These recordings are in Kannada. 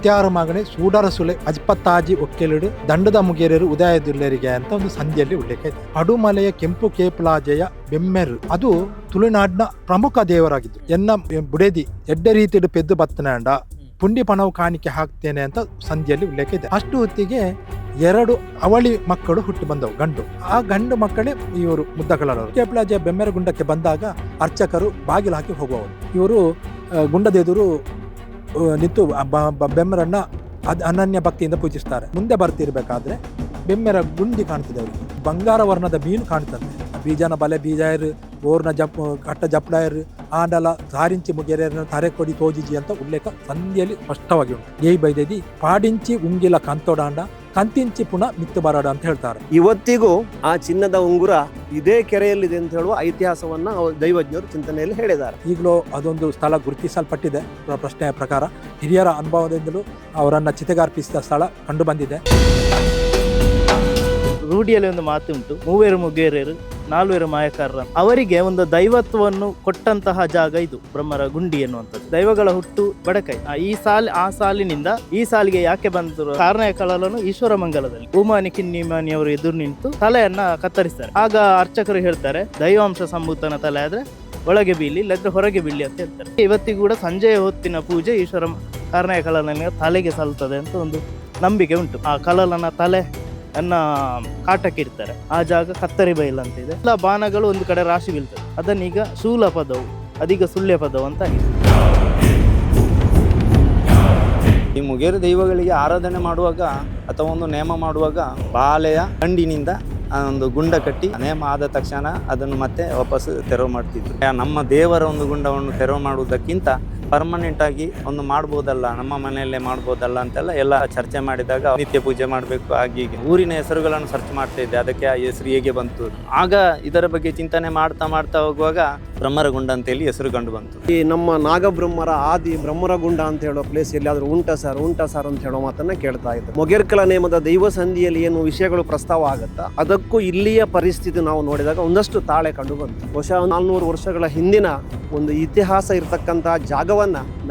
76 ಮಗನೇ ಸೂಡರ ಸುಲೆ ಅಜ್ಪತ್ತಾಜಿ ಒಕ್ಕೆಲುಡು ದಂಡದ ಮುಗೇರರು ಉದಯದುಲ್ಲರಿಗೆ ಅಂತ ಒಂದು ಸಂಧಿಯಲ್ಲಿ ಉಲ್ಲೇಖ ಇದೆ. ಅಡುಮಲೆಯ ಕೆಂಪು ಕೇಪಲಾಜೆಯ ಬೆಮ್ಮೆರು ಅದು ತುಳುನಾಡಿನ ಪ್ರಮುಖ ದೇವರಾಗಿದ್ದು. ಎನ್ನ ಬುಡೇದಿ ಎಡ್ಡ ರೀತಿಯ ಪೆದ್ದು ಬತ್ತನಾಂಡ ಪುಂಡಿ ಪಣವು ಕಾಣಿಕೆ ಹಾಕ್ತೇನೆ ಅಂತ ಸಂಧಿಯಲ್ಲಿ ಉಲ್ಲೇಖ ಇದೆ. ಅಷ್ಟು ಹೊತ್ತಿಗೆ 2 ಅವಳಿ ಮಕ್ಕಳು ಹುಟ್ಟಿ ಬಂದವು, ಗಂಡು. ಆ ಗಂಡು ಮಕ್ಕಳೇ ಇವರು ಮುದ್ದಗಳವರು. ಕೇಪಲಾಜೆಯ ಬೆಮ್ಮೆರ ಗುಂಡಕ್ಕೆ ಬಂದಾಗ ಅರ್ಚಕರು ಬಾಗಿಲು ಹಾಕಿ ಹೋಗುವವರು. ಇವರು ಗುಂಡದ ಎದುರು ನಿಂತು ಬೆಮ್ಮೆರನ್ನ ಅನನ್ಯ ಭಕ್ತಿಯಿಂದ ಪೂಜಿಸ್ತಾರೆ. ಮುಂದೆ ಬರ್ತಿರ್ಬೇಕಾದ್ರೆ ಬೆಮ್ಮೆರ ಗುಂಡಿ ಕಾಣ್ತಿದೆ ಅವರಿಗೆ. ಬಂಗಾರ ವರ್ಣದ ಮೀನು ಕಾಣ್ತದೆ. ಬೀಜನ ಬಲೆ ಬೀಜಾಯರು ಓರ್ನ ಕಟ್ಟ ಜಪ್ಡಾಯರು ಆಂಡಲ ಸಾರಿಂಚಿ ಮುಗೆರೆಯರನ್ನು ತರೆ ಕೊಡಿ ತೋಜಿಜಿ ಅಂತ ಉಲ್ಲೇಖ ಸಂಧಿಯಲ್ಲಿ ಸ್ಪಷ್ಟವಾಗಿ ಉಂಟು. ಏಯ್ ಬೈದೇದಿ ಪಾಡಿಂಚಿ ಉಂಗಿಲ ಕಂತೋಡಾಂಡ ಕಂತಿಂಚಿ ಪುನಃ ಮಿತ್ತು ಬರಾಡ ಅಂತ ಹೇಳ್ತಾರೆ. ಇವತ್ತಿಗೂ ಆ ಚಿನ್ನದ ಉಂಗುರ ಇದೇ ಕೆರೆಯಲ್ಲಿದೆ ಅಂತ ಹೇಳುವ ಇತಿಹಾಸವನ್ನ ದೈವಜ್ಞರು ಚಿಂತನೆಯಲ್ಲಿ ಹೇಳಿದ್ದಾರೆ. ಈಗಲೂ ಅದೊಂದು ಸ್ಥಳ ಗುರುತಿಸಲ್ಪಟ್ಟಿದೆ. ಪ್ರಶ್ನೆಯ ಪ್ರಕಾರ ಹಿರಿಯರ ಅನುಭವದಿಂದಲೂ ಅವರನ್ನ ಚಿತೆಗಾರ್ಪಿಸಿದ ಸ್ಥಳ ಕಂಡು ಬಂದಿದೆ. ರೂಢಿಯಲ್ಲಿ ಒಂದು ಮಾತು ಉಂಟು, ಮೂವೇರು ಮುಗೇರರು ನಾಲ್ವೇರು ಮಾಯಕಾರರ. ಅವರಿಗೆ ಒಂದು ದೈವತ್ವವನ್ನು ಕೊಟ್ಟಂತಹ ಜಾಗ ಇದು ಬ್ರಹ್ಮರ ಗುಂಡಿ ಎನ್ನುವಂಥದ್ದು. ದೈವಗಳ ಹುಟ್ಟು ಬಡಕೈ. ಆ ಸಾಲಿನಿಂದ ಈ ಸಾಲಿಗೆ ಯಾಕೆ ಬಂದರು? ಕಾರಣಯ ಕಳಲನ್ನು ಈಶ್ವರ ಮಂಗಲದಲ್ಲಿ ಉಮಾನಿ ಕಿನ್ನಿಮಾನಿ ಅವರು ಎದುರು ನಿಂತು ತಲೆಯನ್ನ ಕತ್ತರಿಸ್ತಾರೆ. ಆಗ ಅರ್ಚಕರು ಹೇಳ್ತಾರೆ, ದೈವಾಂಶ ಸಂಭೂತನ ತಲೆ ಆದ್ರೆ ಒಳಗೆ ಬೀಳಿ ಇಲ್ಲದ್ರೆ ಹೊರಗೆ ಬೀಳಿ ಅಂತ ಹೇಳ್ತಾರೆ. ಇವತ್ತಿಗೂ ಕೂಡ ಸಂಜೆಯ ಹೊತ್ತಿನ ಪೂಜೆ ಈಶ್ವರ ಕಾರಣಯ ಕಳಲನ ತಲೆಗೆ ಸಲ್ತದೆ ಅಂತ ಒಂದು ನಂಬಿಕೆ ಉಂಟು. ಆ ಕಳಲನ ತಲೆ ಅನ್ನ ಕಾಟಕ್ಕೆ ಇರ್ತಾರೆ. ಆ ಜಾಗ ಕತ್ತರಿ ಬೈಲ್ ಅಂತ ಇದೆ. ಎಲ್ಲ ಬಾಣಗಳು ಒಂದು ಕಡೆ ರಾಶಿ ಬೀಳ್ತದೆ. ಅದನ್ನೀಗ ಶೂಲ ಪದವು, ಅದೀಗ ಸುಳ್ಯ ಪದವು ಅಂತ ಆಗಿದೆ. ಈ ಮುಗೇರು ದೈವಗಳಿಗೆ ಆರಾಧನೆ ಮಾಡುವಾಗ ಅಥವಾ ಒಂದು ನೇಮ ಮಾಡುವಾಗ ಬಾಲೆಯ ದಂಡಿನಿಂದ ಒಂದು ಗುಂಡ ಕಟ್ಟಿ ನೇಮ ಆದ ತಕ್ಷಣ ಅದನ್ನು ಮತ್ತೆ ವಾಪಸ್ ತೆರವು ಮಾಡ್ತಿದ್ರು. ನಮ್ಮ ದೇವರ ಒಂದು ಗುಂಡವನ್ನು ತೆರವು ಮಾಡುವುದಕ್ಕಿಂತ ಪರ್ಮನೆಂಟ್ ಆಗಿ ಒಂದು ಮಾಡ್ಬೋದಲ್ಲ, ನಮ್ಮ ಮನೆಯಲ್ಲೇ ಮಾಡ್ಬೋದಲ್ಲ ಅಂತೆಲ್ಲ ಎಲ್ಲ ಚರ್ಚೆ ಮಾಡಿದಾಗ ನಿತ್ಯ ಪೂಜೆ ಮಾಡಬೇಕು. ಹಾಗೆ ಊರಿನ ಹೆಸರುಗಳನ್ನು ಸರ್ಚ್ ಮಾಡ್ತಾ ಇದ್ದೆ, ಅದಕ್ಕೆ ಆ ಹೆಸರು ಹೇಗೆ ಬಂತು. ಆಗ ಇದರ ಬಗ್ಗೆ ಚಿಂತನೆ ಮಾಡ್ತಾ ಹೋಗುವಾಗ ಬ್ರಹ್ಮರಗುಂಡ ಅಂತೇಳಿ ಹೆಸರು ಕಂಡು ಬಂತು. ಈ ನಮ್ಮ ನಾಗಬ್ರಹ್ಮರ ಆದಿ ಬ್ರಹ್ಮರಗುಂಡ ಅಂತ ಹೇಳೋ ಪ್ಲೇಸ್ ಎಲ್ಲಿಯಾದ್ರೂ ಉಂಟ ಸರ್ ಅಂತ ಹೇಳೋ ಮಾತನ್ನ ಕೇಳ್ತಾ ಇದ್ದೆ. ಮೊಗೇರ್ಕಲ ನೇಮದ ದೈವ ಸಂಧಿಯಲ್ಲಿ ಏನು ವಿಷಯಗಳು ಪ್ರಸ್ತಾವ ಆಗುತ್ತಾ ಅದಕ್ಕೂ ಇಲ್ಲಿಯ ಪರಿಸ್ಥಿತಿ ನಾವು ನೋಡಿದಾಗ ಒಂದಷ್ಟು ತಾಳೆ ಕಂಡು ಬಂತು. ಬಹುಶಃ 400 ವರ್ಷಗಳ ಹಿಂದಿನ ಒಂದು ಇತಿಹಾಸ ಇರತಕ್ಕಂತಹ ಜಾಗವನ್ನ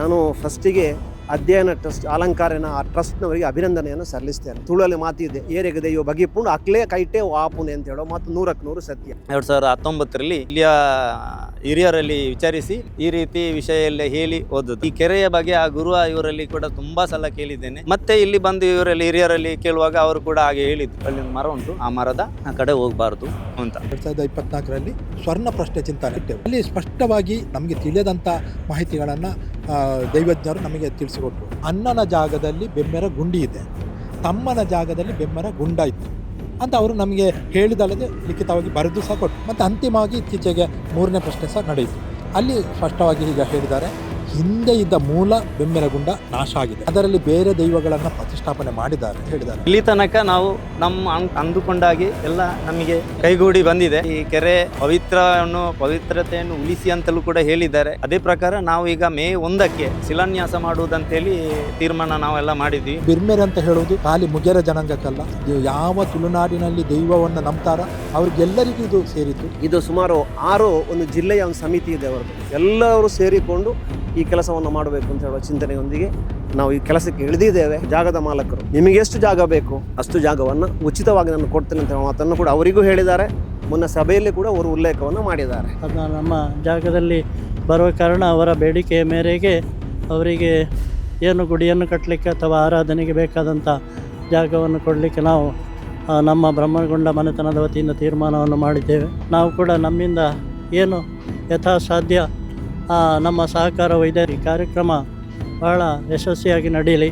ನಾನು ಫಸ್ಟಿಗೆ ಅಧ್ಯಯನ ಟ್ರಸ್ಟ್ ಅಲಂಕಾರನ ಆ ಟ್ರಸ್ಟ್ನವರಿಗೆ ಅಭಿನಂದನೆಯನ್ನು ಸಲ್ಲಿಸ್ತೇನೆ. ತುಳುವಲ್ಲಿ ಮಾತಿದೆ, ಏರೆಗೆ ದೈವ ಬಗೆಪುಂಡು ಅಕ್ಲೇ ಕೈಟೆ ಆಪುನೆ ಅಂತ ಹೇಳೋ ಮಾತು 100ಕ್ಕೆ 100 ಸತ್ಯ. 2019ರಲ್ಲಿ ಇಲ್ಲಿಯ ಹಿರಿಯರಲ್ಲಿ ವಿಚಾರಿಸಿ ಈ ರೀತಿ ವಿಷಯ ಎಲ್ಲ ಹೇಳಿ ಓದುದು. ಈ ಕೆರೆಯ ಬಗ್ಗೆ ಆ ಗುರು ಇವರಲ್ಲಿ ಕೂಡ ತುಂಬಾ ಸಲ ಕೇಳಿದ್ದೇನೆ. ಮತ್ತೆ ಇಲ್ಲಿ ಬಂದು ಇವರಲ್ಲಿ ಹಿರಿಯರಲ್ಲಿ ಕೇಳುವಾಗ ಅವರು ಕೂಡ ಹಾಗೆ ಹೇಳಿದ್ರು, ಅಲ್ಲಿ ಒಂದು ಮರ ಉಂಟು, ಆ ಮರದ ಆ ಕಡೆ ಹೋಗಬಾರದು ಅಂತ. 2024ರಲ್ಲಿ ಸ್ವರ್ಣ ಪ್ರಶ್ನೆ ಚಿಂತನೆ ಇಟ್ಟೆವು. ಅಲ್ಲಿ ಸ್ಪಷ್ಟವಾಗಿ ನಮಗೆ ತಿಳಿಯದಂತ ಮಾಹಿತಿಗಳನ್ನ ದೈವಜ್ಞರು ನಮಗೆ ತಿಳಿಸಿಕೊಟ್ರು. ಅಣ್ಣನ ಜಾಗದಲ್ಲಿ ಬೆಮ್ಮೆರ ಗುಂಡಿ ಇದೆ, ತಮ್ಮನ ಜಾಗದಲ್ಲಿ ಬೆಮ್ಮೆರ ಗುಂಡ ಇತ್ತು ಅಂತ ಅವರು ನಮಗೆ ಹೇಳಿದಲ್ಲದೆ ಲಿಖಿತವಾಗಿ ಬರೆದು ಸಹ ಕೊಟ್ಟರು. ಮತ್ತು ಅಂತಿಮವಾಗಿ ಇತ್ತೀಚೆಗೆ 3ನೇ ಪ್ರಶ್ನೆ ಸಹ ನಡೆಯಿತು. ಅಲ್ಲಿ ಸ್ಪಷ್ಟವಾಗಿ ಈಗ ಹೇಳಿದ್ದಾರೆ, ಹಿಂದೆ ಇದ್ದ ಮೂಲ ಬೆಮ್ಮೆರಗುಂಡ ನಾಶ ಆಗಿದೆ, ಅದರಲ್ಲಿ ಬೇರೆ ದೈವಗಳನ್ನ ಪ್ರತಿಷ್ಠಾಪನೆ ಮಾಡಿದ್ದಾರೆ ಅಂತ ಹೇಳಿದ್ದಾರೆ. ಇಲ್ಲಿ ತನಕ ನಾವು ನಮ್ಮ ಅಂದುಕೊಂಡಾಗಿ ಎಲ್ಲ ನಮಗೆ ಕೈಗೂಡಿ ಬಂದಿದೆ. ಈ ಕೆರೆ ಪವಿತ್ರತೆಯನ್ನು ಉಳಿಸಿ ಅಂತಲೂ ಕೂಡ ಹೇಳಿದ್ದಾರೆ. ಅದೇ ಪ್ರಕಾರ ನಾವು ಈಗ ಮೇ 1ಕ್ಕೆ ಶಿಲಾನ್ಯಾಸ ಮಾಡುವುದಂತೇಳಿ ತೀರ್ಮಾನ ನಾವೆಲ್ಲ ಮಾಡಿದ್ವಿ. ಬೆಮ್ಮೆರೆ ಅಂತ ಹೇಳುವುದು ಖಾಲಿ ಮುಗೇರ ಜನಾಂಗಕ್ಕಲ್ಲ, ಯಾವ ತುಳುನಾಡಿನಲ್ಲಿ ದೈವವನ್ನು ನಂಬ್ತಾರ ಅವ್ರಿಗೆಲ್ಲರಿಗೂ ಇದು ಸೇರಿತು. ಇದು ಸುಮಾರು 6 ಒಂದು ಜಿಲ್ಲೆಯ ಒಂದು ಸಮಿತಿ ಇದೆ ಅವರದ್ದು. ಎಲ್ಲರೂ ಸೇರಿಕೊಂಡು ಈ ಕೆಲಸವನ್ನು ಮಾಡಬೇಕು ಅಂತ ಹೇಳುವ ಚಿಂತನೆಯೊಂದಿಗೆ ನಾವು ಈ ಕೆಲಸಕ್ಕೆ ಇಳಿದಿದ್ದೇವೆ. ಜಾಗದ ಮಾಲಕರು ನಿಮಗೆ ಎಷ್ಟು ಜಾಗ ಬೇಕು ಅಷ್ಟು ಜಾಗವನ್ನು ಉಚಿತವಾಗಿ ನಾನು ಕೊಡ್ತೇನೆ ಅಂತ ಮಾತನ್ನು ಕೂಡ ಅವರಿಗೂ ಹೇಳಿದ್ದಾರೆ. ಮೊನ್ನೆ ಸಭೆಯಲ್ಲಿ ಕೂಡ ಅವರು ಉಲ್ಲೇಖವನ್ನು ಮಾಡಿದ್ದಾರೆ. ನಮ್ಮ ಜಾಗದಲ್ಲಿ ಬರುವ ಕಾರಣ ಅವರ ಬೇಡಿಕೆಯ ಮೇರೆಗೆ ಅವರಿಗೆ ಏನು ಗುಡಿಯನ್ನು ಕಟ್ಟಲಿಕ್ಕೆ ಅಥವಾ ಆರಾಧನೆಗೆ ಬೇಕಾದಂಥ ಜಾಗವನ್ನು ಕೊಡಲಿಕ್ಕೆ ನಾವು ನಮ್ಮ ಬ್ರಹ್ಮಗುಂಡ ಮನೆತನದ ವತಿಯಿಂದ ತೀರ್ಮಾನವನ್ನು ಮಾಡಿದ್ದೇವೆ. ನಾವು ಕೂಡ ನಮ್ಮಿಂದ ಏನು ಯಥಾಸಾಧ್ಯ ನಮ್ಮ ಸಹಕಾರವಿದೆ. ಈ ಕಾರ್ಯಕ್ರಮ ಬಹಳ ಯಶಸ್ವಿಯಾಗಿ ನಡೆಯಲಿ.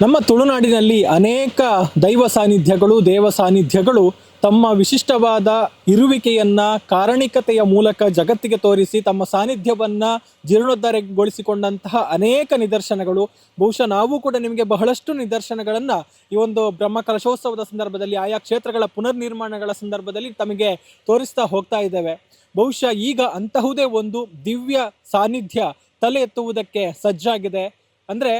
ನಮ್ಮ ತುಳುನಾಡಿನಲ್ಲಿ ಅನೇಕ ದೈವ ಸಾನ್ನಿಧ್ಯಗಳು, ದೇವ ಸಾನ್ನಿಧ್ಯಗಳು ತಮ್ಮ ವಿಶಿಷ್ಟವಾದ ಇರುವಿಕೆಯನ್ನು ಕಾರಣಿಕತೆಯ ಮೂಲಕ ಜಗತ್ತಿಗೆ ತೋರಿಸಿ ತಮ್ಮ ಸಾನ್ನಿಧ್ಯವನ್ನು ಜೀರ್ಣೋದ್ಧಾರಗೊಳಿಸಿಕೊಂಡಂತಹ ಅನೇಕ ನಿದರ್ಶನಗಳು. ಬಹುಶಃ ನಾವು ಕೂಡ ನಿಮಗೆ ಬಹಳಷ್ಟು ನಿದರ್ಶನಗಳನ್ನು ಈ ಒಂದು ಬ್ರಹ್ಮ ಕಲಶೋತ್ಸವದ ಸಂದರ್ಭದಲ್ಲಿ, ಆಯಾ ಕ್ಷೇತ್ರಗಳ ಪುನರ್ನಿರ್ಮಾಣಗಳ ಸಂದರ್ಭದಲ್ಲಿ ತಮಗೆ ತೋರಿಸ್ತಾ ಹೋಗ್ತಾ ಇದ್ದೇವೆ. ಬಹುಶಃ ಈಗ ಅಂತಹುದೇ ಒಂದು ದಿವ್ಯ ಸಾನ್ನಿಧ್ಯ ತಲೆ ಎತ್ತುವುದಕ್ಕೆ ಸಜ್ಜಾಗಿದೆ. ಅಂದರೆ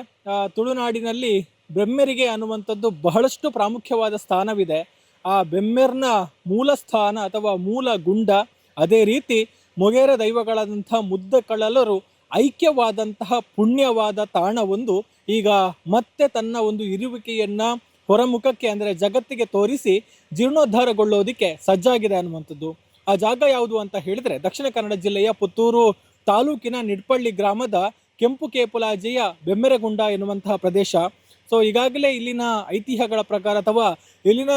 ತುಳುನಾಡಿನಲ್ಲಿ ಬೆಮ್ಮೆರಿಗೆ ಅನ್ನುವಂಥದ್ದು ಬಹಳಷ್ಟು ಪ್ರಾಮುಖ್ಯವಾದ ಸ್ಥಾನವಿದೆ. ಆ ಬೆಮ್ಮೆರ್ನ ಮೂಲ ಸ್ಥಾನ ಅಥವಾ ಮೂಲ ಗುಂಡ, ಅದೇ ರೀತಿ ಮೊಗೇರ ದೈವಗಳಾದಂತಹ ಮುದ್ದಕಳಲರು ಐಕ್ಯವಾದಂತಹ ಪುಣ್ಯವಾದ ತಾಣವೊಂದು ಈಗ ಮತ್ತೆ ತನ್ನ ಒಂದು ಇರುವಿಕೆಯನ್ನ ಹೊರಮುಖಕ್ಕೆ ಅಂದರೆ ಜಗತ್ತಿಗೆ ತೋರಿಸಿ ಜೀರ್ಣೋದ್ಧಾರಗೊಳ್ಳೋದಕ್ಕೆ ಸಜ್ಜಾಗಿದೆ ಅನ್ನುವಂಥದ್ದು. ಆ ಜಾಗ ಯಾವುದು ಅಂತ ಹೇಳಿದ್ರೆ ದಕ್ಷಿಣ ಕನ್ನಡ ಜಿಲ್ಲೆಯ ಪುತ್ತೂರು ತಾಲೂಕಿನ ನಿಡ್ಪಳ್ಳಿ ಗ್ರಾಮದ ಕೆಂಪು ಕೇಪುಲಾಜಿಯ ಬೆಮ್ಮೆರಗುಂಡ ಎನ್ನುವಂತಹ ಪ್ರದೇಶ. ಸೊ ಈಗಾಗಲೇ ಇಲ್ಲಿನ ಐತಿಹ್ಯಗಳ ಪ್ರಕಾರ ಅಥವಾ ಇಲ್ಲಿನ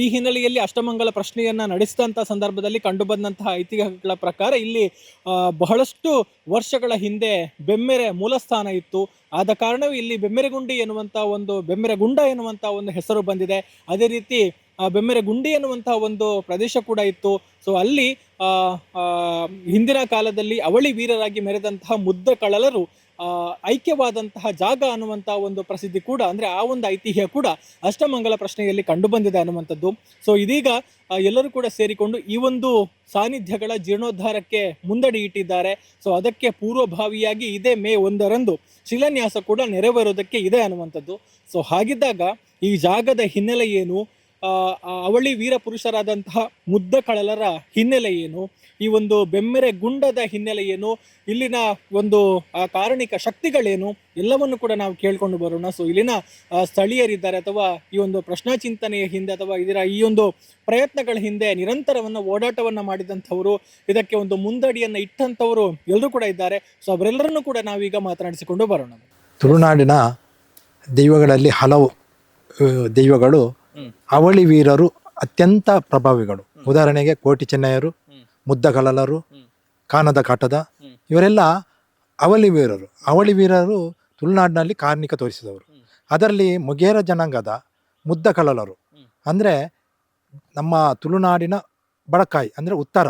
ಈ ಹಿನ್ನೆಲೆಯಲ್ಲಿ ಅಷ್ಟಮಂಗಲ ಪ್ರಶ್ನೆಯನ್ನ ನಡೆಸಿದಂಥ ಸಂದರ್ಭದಲ್ಲಿ ಕಂಡುಬಂದಂತಹ ಐತಿಹ್ಯಗಳ ಪ್ರಕಾರ ಇಲ್ಲಿ ಬಹಳಷ್ಟು ವರ್ಷಗಳ ಹಿಂದೆ ಬೆಮ್ಮೆರೆ ಮೂಲಸ್ಥಾನ ಇತ್ತು. ಆದ ಕಾರಣವೇ ಇಲ್ಲಿ ಬೆಮ್ಮೆರೆಗುಂಡಿ ಬೆಮ್ಮೆರೆಗುಂಡ ಎನ್ನುವಂಥ ಒಂದು ಹೆಸರು ಬಂದಿದೆ. ಅದೇ ರೀತಿ ಬೆಮ್ಮೆರೆಗುಂಡಿ ಎನ್ನುವಂತಹ ಒಂದು ಪ್ರದೇಶ ಕೂಡ ಇತ್ತು. ಸೊ ಅಲ್ಲಿ ಹಿಂದಿನ ಕಾಲದಲ್ಲಿ ಅವಳಿ ವೀರರಾಗಿ ಮೆರೆದಂತಹ ಮುದ್ದ ಕಳಲರು ಐಕ್ಯವಾದಂತಹ ಜಾಗ ಅನ್ನುವಂತಹ ಒಂದು ಪ್ರಸಿದ್ಧಿ ಕೂಡ ಅಂದರೆ ಆ ಒಂದು ಐತಿಹ್ಯ ಕೂಡ ಅಷ್ಟಮಂಗಲ ಪ್ರಶ್ನೆಯಲ್ಲಿ ಕಂಡು ಬಂದಿದೆ ಅನ್ನುವಂಥದ್ದು. ಸೊ ಇದೀಗ ಎಲ್ಲರೂ ಕೂಡ ಸೇರಿಕೊಂಡು ಈ ಒಂದು ಸಾನ್ನಿಧ್ಯಗಳ ಜೀರ್ಣೋದ್ಧಾರಕ್ಕೆ ಮುಂದಡಿ ಇಟ್ಟಿದ್ದಾರೆ. ಸೊ ಅದಕ್ಕೆ ಪೂರ್ವಭಾವಿಯಾಗಿ ಇದೇ ಮೇ 1ರಂದು ಶಿಲಾನ್ಯಾಸ ಕೂಡ ನೆರವೇರೋದಕ್ಕೆ ಇದೆ ಅನ್ನುವಂಥದ್ದು. ಸೊ ಹಾಗಿದ್ದಾಗ ಈ ಜಾಗದ ಹಿನ್ನೆಲೆ ಏನು, ಅವಳಿ ವೀರ ಪುರುಷರಾದಂತಹ ಮುದ್ದ ಕಳಲರ ಹಿನ್ನೆಲೆ ಏನು, ಈ ಒಂದು ಬೆಮ್ಮೆರೆ ಗುಂಡದ ಹಿನ್ನೆಲೆ ಏನು, ಇಲ್ಲಿನ ಒಂದು ಕಾರಣಿಕ ಶಕ್ತಿಗಳೇನು, ಎಲ್ಲವನ್ನು ಕೂಡ ನಾವು ಕೇಳ್ಕೊಂಡು ಬರೋಣ. ಸೊ ಇಲ್ಲಿನ ಸ್ಥಳೀಯರಿದ್ದಾರೆ ಅಥವಾ ಈ ಒಂದು ಪ್ರಶ್ನಾ ಚಿಂತನೆಯ ಹಿಂದೆ ಅಥವಾ ಈ ಒಂದು ಪ್ರಯತ್ನಗಳ ಹಿಂದೆ ನಿರಂತರವನ್ನು ಓಡಾಟವನ್ನು ಮಾಡಿದಂಥವರು, ಇದಕ್ಕೆ ಒಂದು ಮುಂದಡಿಯನ್ನು ಇಟ್ಟಂಥವರು ಎಲ್ಲರೂ ಕೂಡ ಇದ್ದಾರೆ. ಸೊ ಅವರೆಲ್ಲರನ್ನು ಕೂಡ ನಾವೀಗ ಮಾತನಾಡಿಸಿಕೊಂಡು ಬರೋಣ. ತುಳುನಾಡಿನ ದೈವಗಳಲ್ಲಿ ಹಲವು ದೈವಗಳು ಅವಳಿ ವೀರರು ಅತ್ಯಂತ ಪ್ರಭಾವಿಗಳು. ಉದಾಹರಣೆಗೆ ಕೋಟಿ ಚೆನ್ನಯ್ಯರು, ಮುದ್ದಕಳಲರು, ಕಾನದ ಕಾಟದ ಇವರೆಲ್ಲ ಅವಳಿ ವೀರರು. ಅವಳಿ ವೀರರು ತುಳುನಾಡಿನಲ್ಲಿ ಕಾರ್ಣಿಕ ತೋರಿಸಿದವರು. ಅದರಲ್ಲಿ ಮೊಗೇರ ಜನಾಂಗದ ಮುದ್ದಕಳಲರು ಅಂದರೆ ನಮ್ಮ ತುಳುನಾಡಿನ ಬಡಕಾಯಿ ಅಂದರೆ ಉತ್ತರ,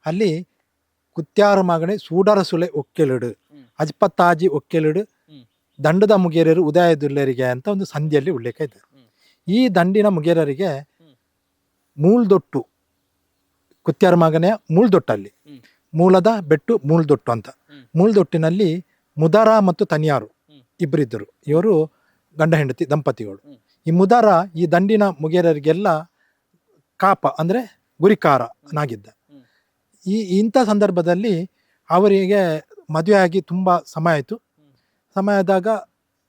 ಅಲ್ಲಿ ಕುತ್ಯಾರ ಮಗಣೆ ಸೂಡರ ಸುಲೆ ಒಕ್ಕೆಲಿಡು ಅಜ್ಪತ್ತಾಜಿ ಒಕ್ಕೆಲಿಡು ದಂಡದ ಮುಗೇರರು ಉದಯದುಲ್ಲರಿಗೆ ಅಂತ ಒಂದು ಸಂಧಿಯಲ್ಲಿ ಉಲ್ಲೇಖ ಇದೆ. ಈ ದಂಡಿನ ಮುಗೇರರಿಗೆ ಮೂಲ್ದೊಟ್ಟು, ಕುತ್ಯಾರ ಮಗನೆಯ ಮೂಲ್ದೊಟ್ಟಲ್ಲಿ ಮೂಲದ ಬೆಟ್ಟು ಮೂಲ್ದೊಟ್ಟು ಅಂತ, ಮೂಲ್ದೊಟ್ಟಿನಲ್ಲಿ ಮುದಾರ ಮತ್ತು ತನಿಯಾರು ಇಬ್ಬರಿದ್ದರು. ಇವರು ಗಂಡ ಹೆಂಡತಿ ದಂಪತಿಗಳು. ಈ ಮುದಾರ ಈ ದಂಡಿನ ಮುಗೇರರಿಗೆಲ್ಲ ಕಾಪ ಅಂದರೆ ಗುರಿಕಾರನಾಗಿದ್ದ. ಇಂಥ ಸಂದರ್ಭದಲ್ಲಿ ಅವರಿಗೆ ಮದುವೆ ಆಗಿ ತುಂಬ ಸಮಯ ಆಯಿತು. ಸಮಯ ಆದಾಗ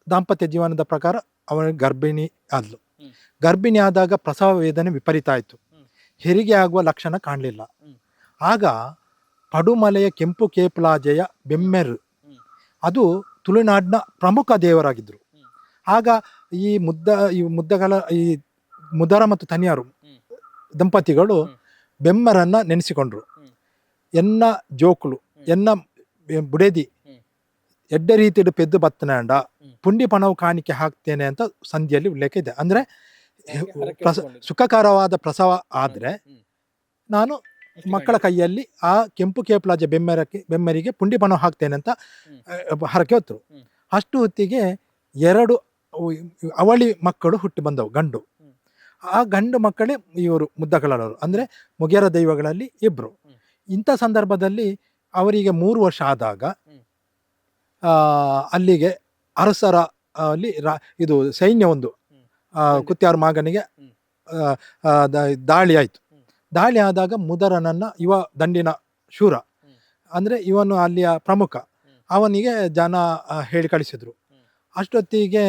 ದಾಂಪತ್ಯ ಜೀವನದ ಪ್ರಕಾರ ಅವನಿಗೆ ಗರ್ಭಿಣಿ ಆದ್ಲು. ಗರ್ಭಿಣಿ ಆದಾಗ ಪ್ರಸವ ವೇದನೆ ವಿಪರೀತ ಆಯಿತು. ಹೆರಿಗೆ ಆಗುವ ಲಕ್ಷಣ ಕಾಣಲಿಲ್ಲ. ಆಗ ಪಡುಮಲೆಯ ಕೆಂಪು ಕೇಪುಲಾಜೆಯ ಬೆಮ್ಮೆರು, ಅದು ತುಳುನಾಡಿನ ಪ್ರಮುಖ ದೇವರಾಗಿದ್ದರು. ಆಗ ಈ ಮುದರ ಮತ್ತು ತನಿಯಾರು ದಂಪತಿಗಳು ಬೆಮ್ಮರನ್ನ ನೆನೆಸಿಕೊಂಡ್ರು. ಎನ್ನ ಜೋಕುಳು ಎನ್ನ ಬುಡೆದಿ ಎಡ್ಡ ರೀತಿಯ ಪೆದ್ದು ಬತ್ತನಾಂಡ ಪುಂಡಿ ಪಣವು ಕಾಣಿಕೆ ಹಾಕ್ತೇನೆ ಅಂತ ಸಂಧಿಯಲ್ಲಿ ಉಲ್ಲೇಖ ಇದೆ. ಅಂದರೆ ಸುಖಕರವಾದ ಪ್ರಸವ ಆದರೆ ನಾನು ಮಕ್ಕಳ ಕೈಯಲ್ಲಿ ಆ ಕೆಂಪು ಕೇಪುಲಾಜ ಬೆಮ್ಮರಿಗೆ ಪುಂಡಿ ಪಣವು ಹಾಕ್ತೇನೆ ಅಂತ ಹರಕೆ ಹೊತ್ತರು. ಅಷ್ಟು ಹೊತ್ತಿಗೆ 2 ಅವಳಿ ಮಕ್ಕಳು ಹುಟ್ಟಿ ಬಂದವು, ಗಂಡು. ಆ ಗಂಡು ಮಕ್ಕಳೇ ಇವರು ಮುದ್ದಕಳಲರು ಅಂದರೆ ಮೊಗೇರ ದೈವಗಳಲ್ಲಿ ಇಬ್ಬರು. ಇಂಥ ಸಂದರ್ಭದಲ್ಲಿ ಅವರಿಗೆ 3 ವರ್ಷ ಆದಾಗ ಅಲ್ಲಿಗೆ ಅರಸರ ಅಲ್ಲಿ ಇದು ಸೈನ್ಯ ಒಂದು ಕುತ್ಯಾರ ಮಗನಿಗೆ ದಾಳಿ ಆಯಿತು. ದಾಳಿ ಆದಾಗ ಮುದರನನ್ನ ದಂಡಿನ ಶೂರ ಅಂದರೆ ಇವನು ಅಲ್ಲಿಯ ಪ್ರಮುಖ, ಅವನಿಗೆ ಜನ ಹೇಳಿ ಕಳಿಸಿದ್ರು. ಅಷ್ಟೊತ್ತಿಗೆ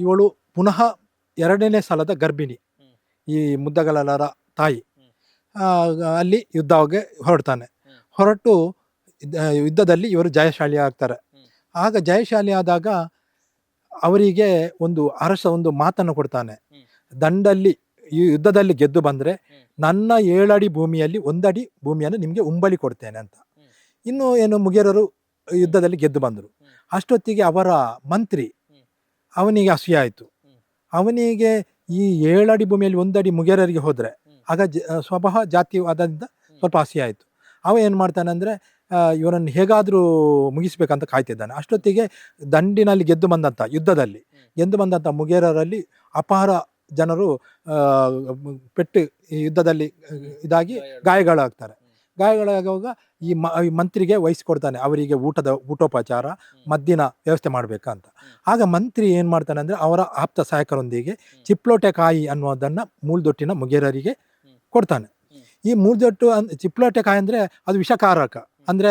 ಇವಳು ಪುನಃ 2ನೇ ಸಲದ ಗರ್ಭಿಣಿ, ಈ ಮುದ್ದಕಳಲರ ತಾಯಿ. ಅಲ್ಲಿ ಯುದ್ಧಕ್ಕೆ ಹೊರಡ್ತಾನೆ. ಹೊರಟು ಯುದ್ಧದಲ್ಲಿ ಇವರು ಜಯಶಾಲಿ ಆಗ್ತಾರೆ. ಆಗ ಜಯಶಾಲಿ ಆದಾಗ ಅವರಿಗೆ ಅರಸ ಒಂದು ಮಾತನ್ನು ಕೊಡ್ತಾನೆ. ಈ ಯುದ್ಧದಲ್ಲಿ ಗೆದ್ದು ಬಂದರೆ ನನ್ನ 7 ಅಡಿ ಭೂಮಿಯಲ್ಲಿ 1 ಅಡಿ ಭೂಮಿಯನ್ನು ನಿಮಗೆ ಉಂಬಳಿ ಕೊಡ್ತೇನೆ ಅಂತ. ಇನ್ನು ಏನು ಮುಗೇರರು ಯುದ್ಧದಲ್ಲಿ ಗೆದ್ದು ಬಂದರು. ಅಷ್ಟೊತ್ತಿಗೆ ಅವರ ಮಂತ್ರಿ ಅವನಿಗೆ ಅಸೂಯೆ ಆಯಿತು. ಅವನಿಗೆ ಈ 7 ಅಡಿ ಭೂಮಿಯಲ್ಲಿ 1 ಅಡಿ ಮುಗೇರರಿಗೆ ಹೋದರೆ ಆಗ ಸ್ವಭಾವ ಜಾತಿವಾದದಿಂದ ಸ್ವಲ್ಪ ಅಸೂಯೆ ಆಯಿತು. ಅವ ಏನು ಮಾಡ್ತಾನೆ ಅಂದರೆ ಇವನನ್ನು ಹೇಗಾದರೂ ಮುಗಿಸ್ಬೇಕಂತ ಕಾಯ್ತಿದ್ದಾನೆ. ಅಷ್ಟೊತ್ತಿಗೆ ದಂಡಿನಲ್ಲಿ ಯುದ್ಧದಲ್ಲಿ ಗೆದ್ದು ಬಂದಂಥ ಮುಗೇರರಲ್ಲಿ ಅಪಾರ ಜನರು ಪೆಟ್ಟು ಯುದ್ಧದಲ್ಲಿ ಇದಾಗಿ ಗಾಯಗಳಾಗ್ತಾರೆ. ಗಾಯಗಳಾಗುವಾಗ ಈ ಮಂತ್ರಿಗೆ ವಹಿಸಿಕೊಡ್ತಾನೆ ಅವರಿಗೆ ಊಟೋಪಚಾರ ಮದ್ದಿನ ವ್ಯವಸ್ಥೆ ಮಾಡಬೇಕಂತ. ಆಗ ಮಂತ್ರಿ ಏನು ಮಾಡ್ತಾನೆ ಅಂದರೆ ಅವರ ಆಪ್ತ ಸಹಾಯಕರೊಂದಿಗೆ ಚಿಪ್ಲೋಟೆ ಕಾಯಿ ಅನ್ನೋದನ್ನು ಮೂಲ್ದೊಟ್ಟಿನ ಮುಗೇರರಿಗೆ ಕೊಡ್ತಾನೆ. ಈ ಮೂರ್ಜೊಟ್ಟು ಚಿಪ್ಲೋಟೆ ಕಾಯಿ ಅಂದರೆ ಅದು ವಿಷಕಾರಕ, ಅಂದರೆ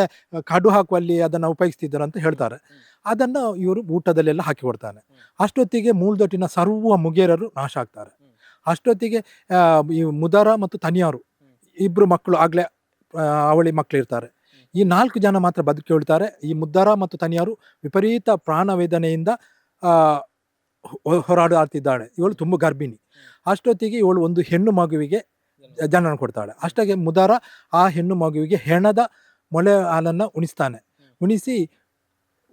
ಕಡು ಹಾಕುವಲ್ಲಿ ಅದನ್ನು ಉಪಯೋಗಿಸ್ತಿದ್ದಾರೆ ಅಂತ ಹೇಳ್ತಾರೆ. ಅದನ್ನು ಇವರು ಊಟದಲ್ಲೆಲ್ಲ ಹಾಕಿ ಕೊಡ್ತಾನೆ. ಅಷ್ಟೊತ್ತಿಗೆ ಮೂಲ್ದೊಟ್ಟಿನ ಸರ್ವ ಮುಗೇರರು ನಾಶ ಆಗ್ತಾರೆ. ಅಷ್ಟೊತ್ತಿಗೆ ಈ ಮುದರ ಮತ್ತು ತನಿಯಾರು ಇಬ್ಬರು ಮಕ್ಕಳು ಆಗಲೇ ಅವಳಿ ಮಕ್ಕಳು ಇರ್ತಾರೆ. ಈ 4 ಜನ ಮಾತ್ರ ಬದುಕಿ ಉಳ್ತಾರೆ. ಈ ಮುದ್ದರ ಮತ್ತು ತನಿಯಾರು ವಿಪರೀತ ಪ್ರಾಣವೇದನೆಯಿಂದ ಹೋರಾಡುತ್ತಿದ್ದಾಳೆ. ಇವಳು ತುಂಬ ಗರ್ಭಿಣಿ. ಅಷ್ಟೊತ್ತಿಗೆ ಇವಳು ಒಂದು ಹೆಣ್ಣು ಮಗುವಿಗೆ ಜನನ ಕೊಡ್ತಾಳೆ. ಅಷ್ಟಾಗೆ ಮುದರ ಆ ಹೆಣ್ಣು ಮಗುವಿಗೆ ಹೆಣದ ಮೊಳೆ ಹಾಲನ್ನು ಉಣಿಸ್ತಾನೆ. ಉಣಿಸಿ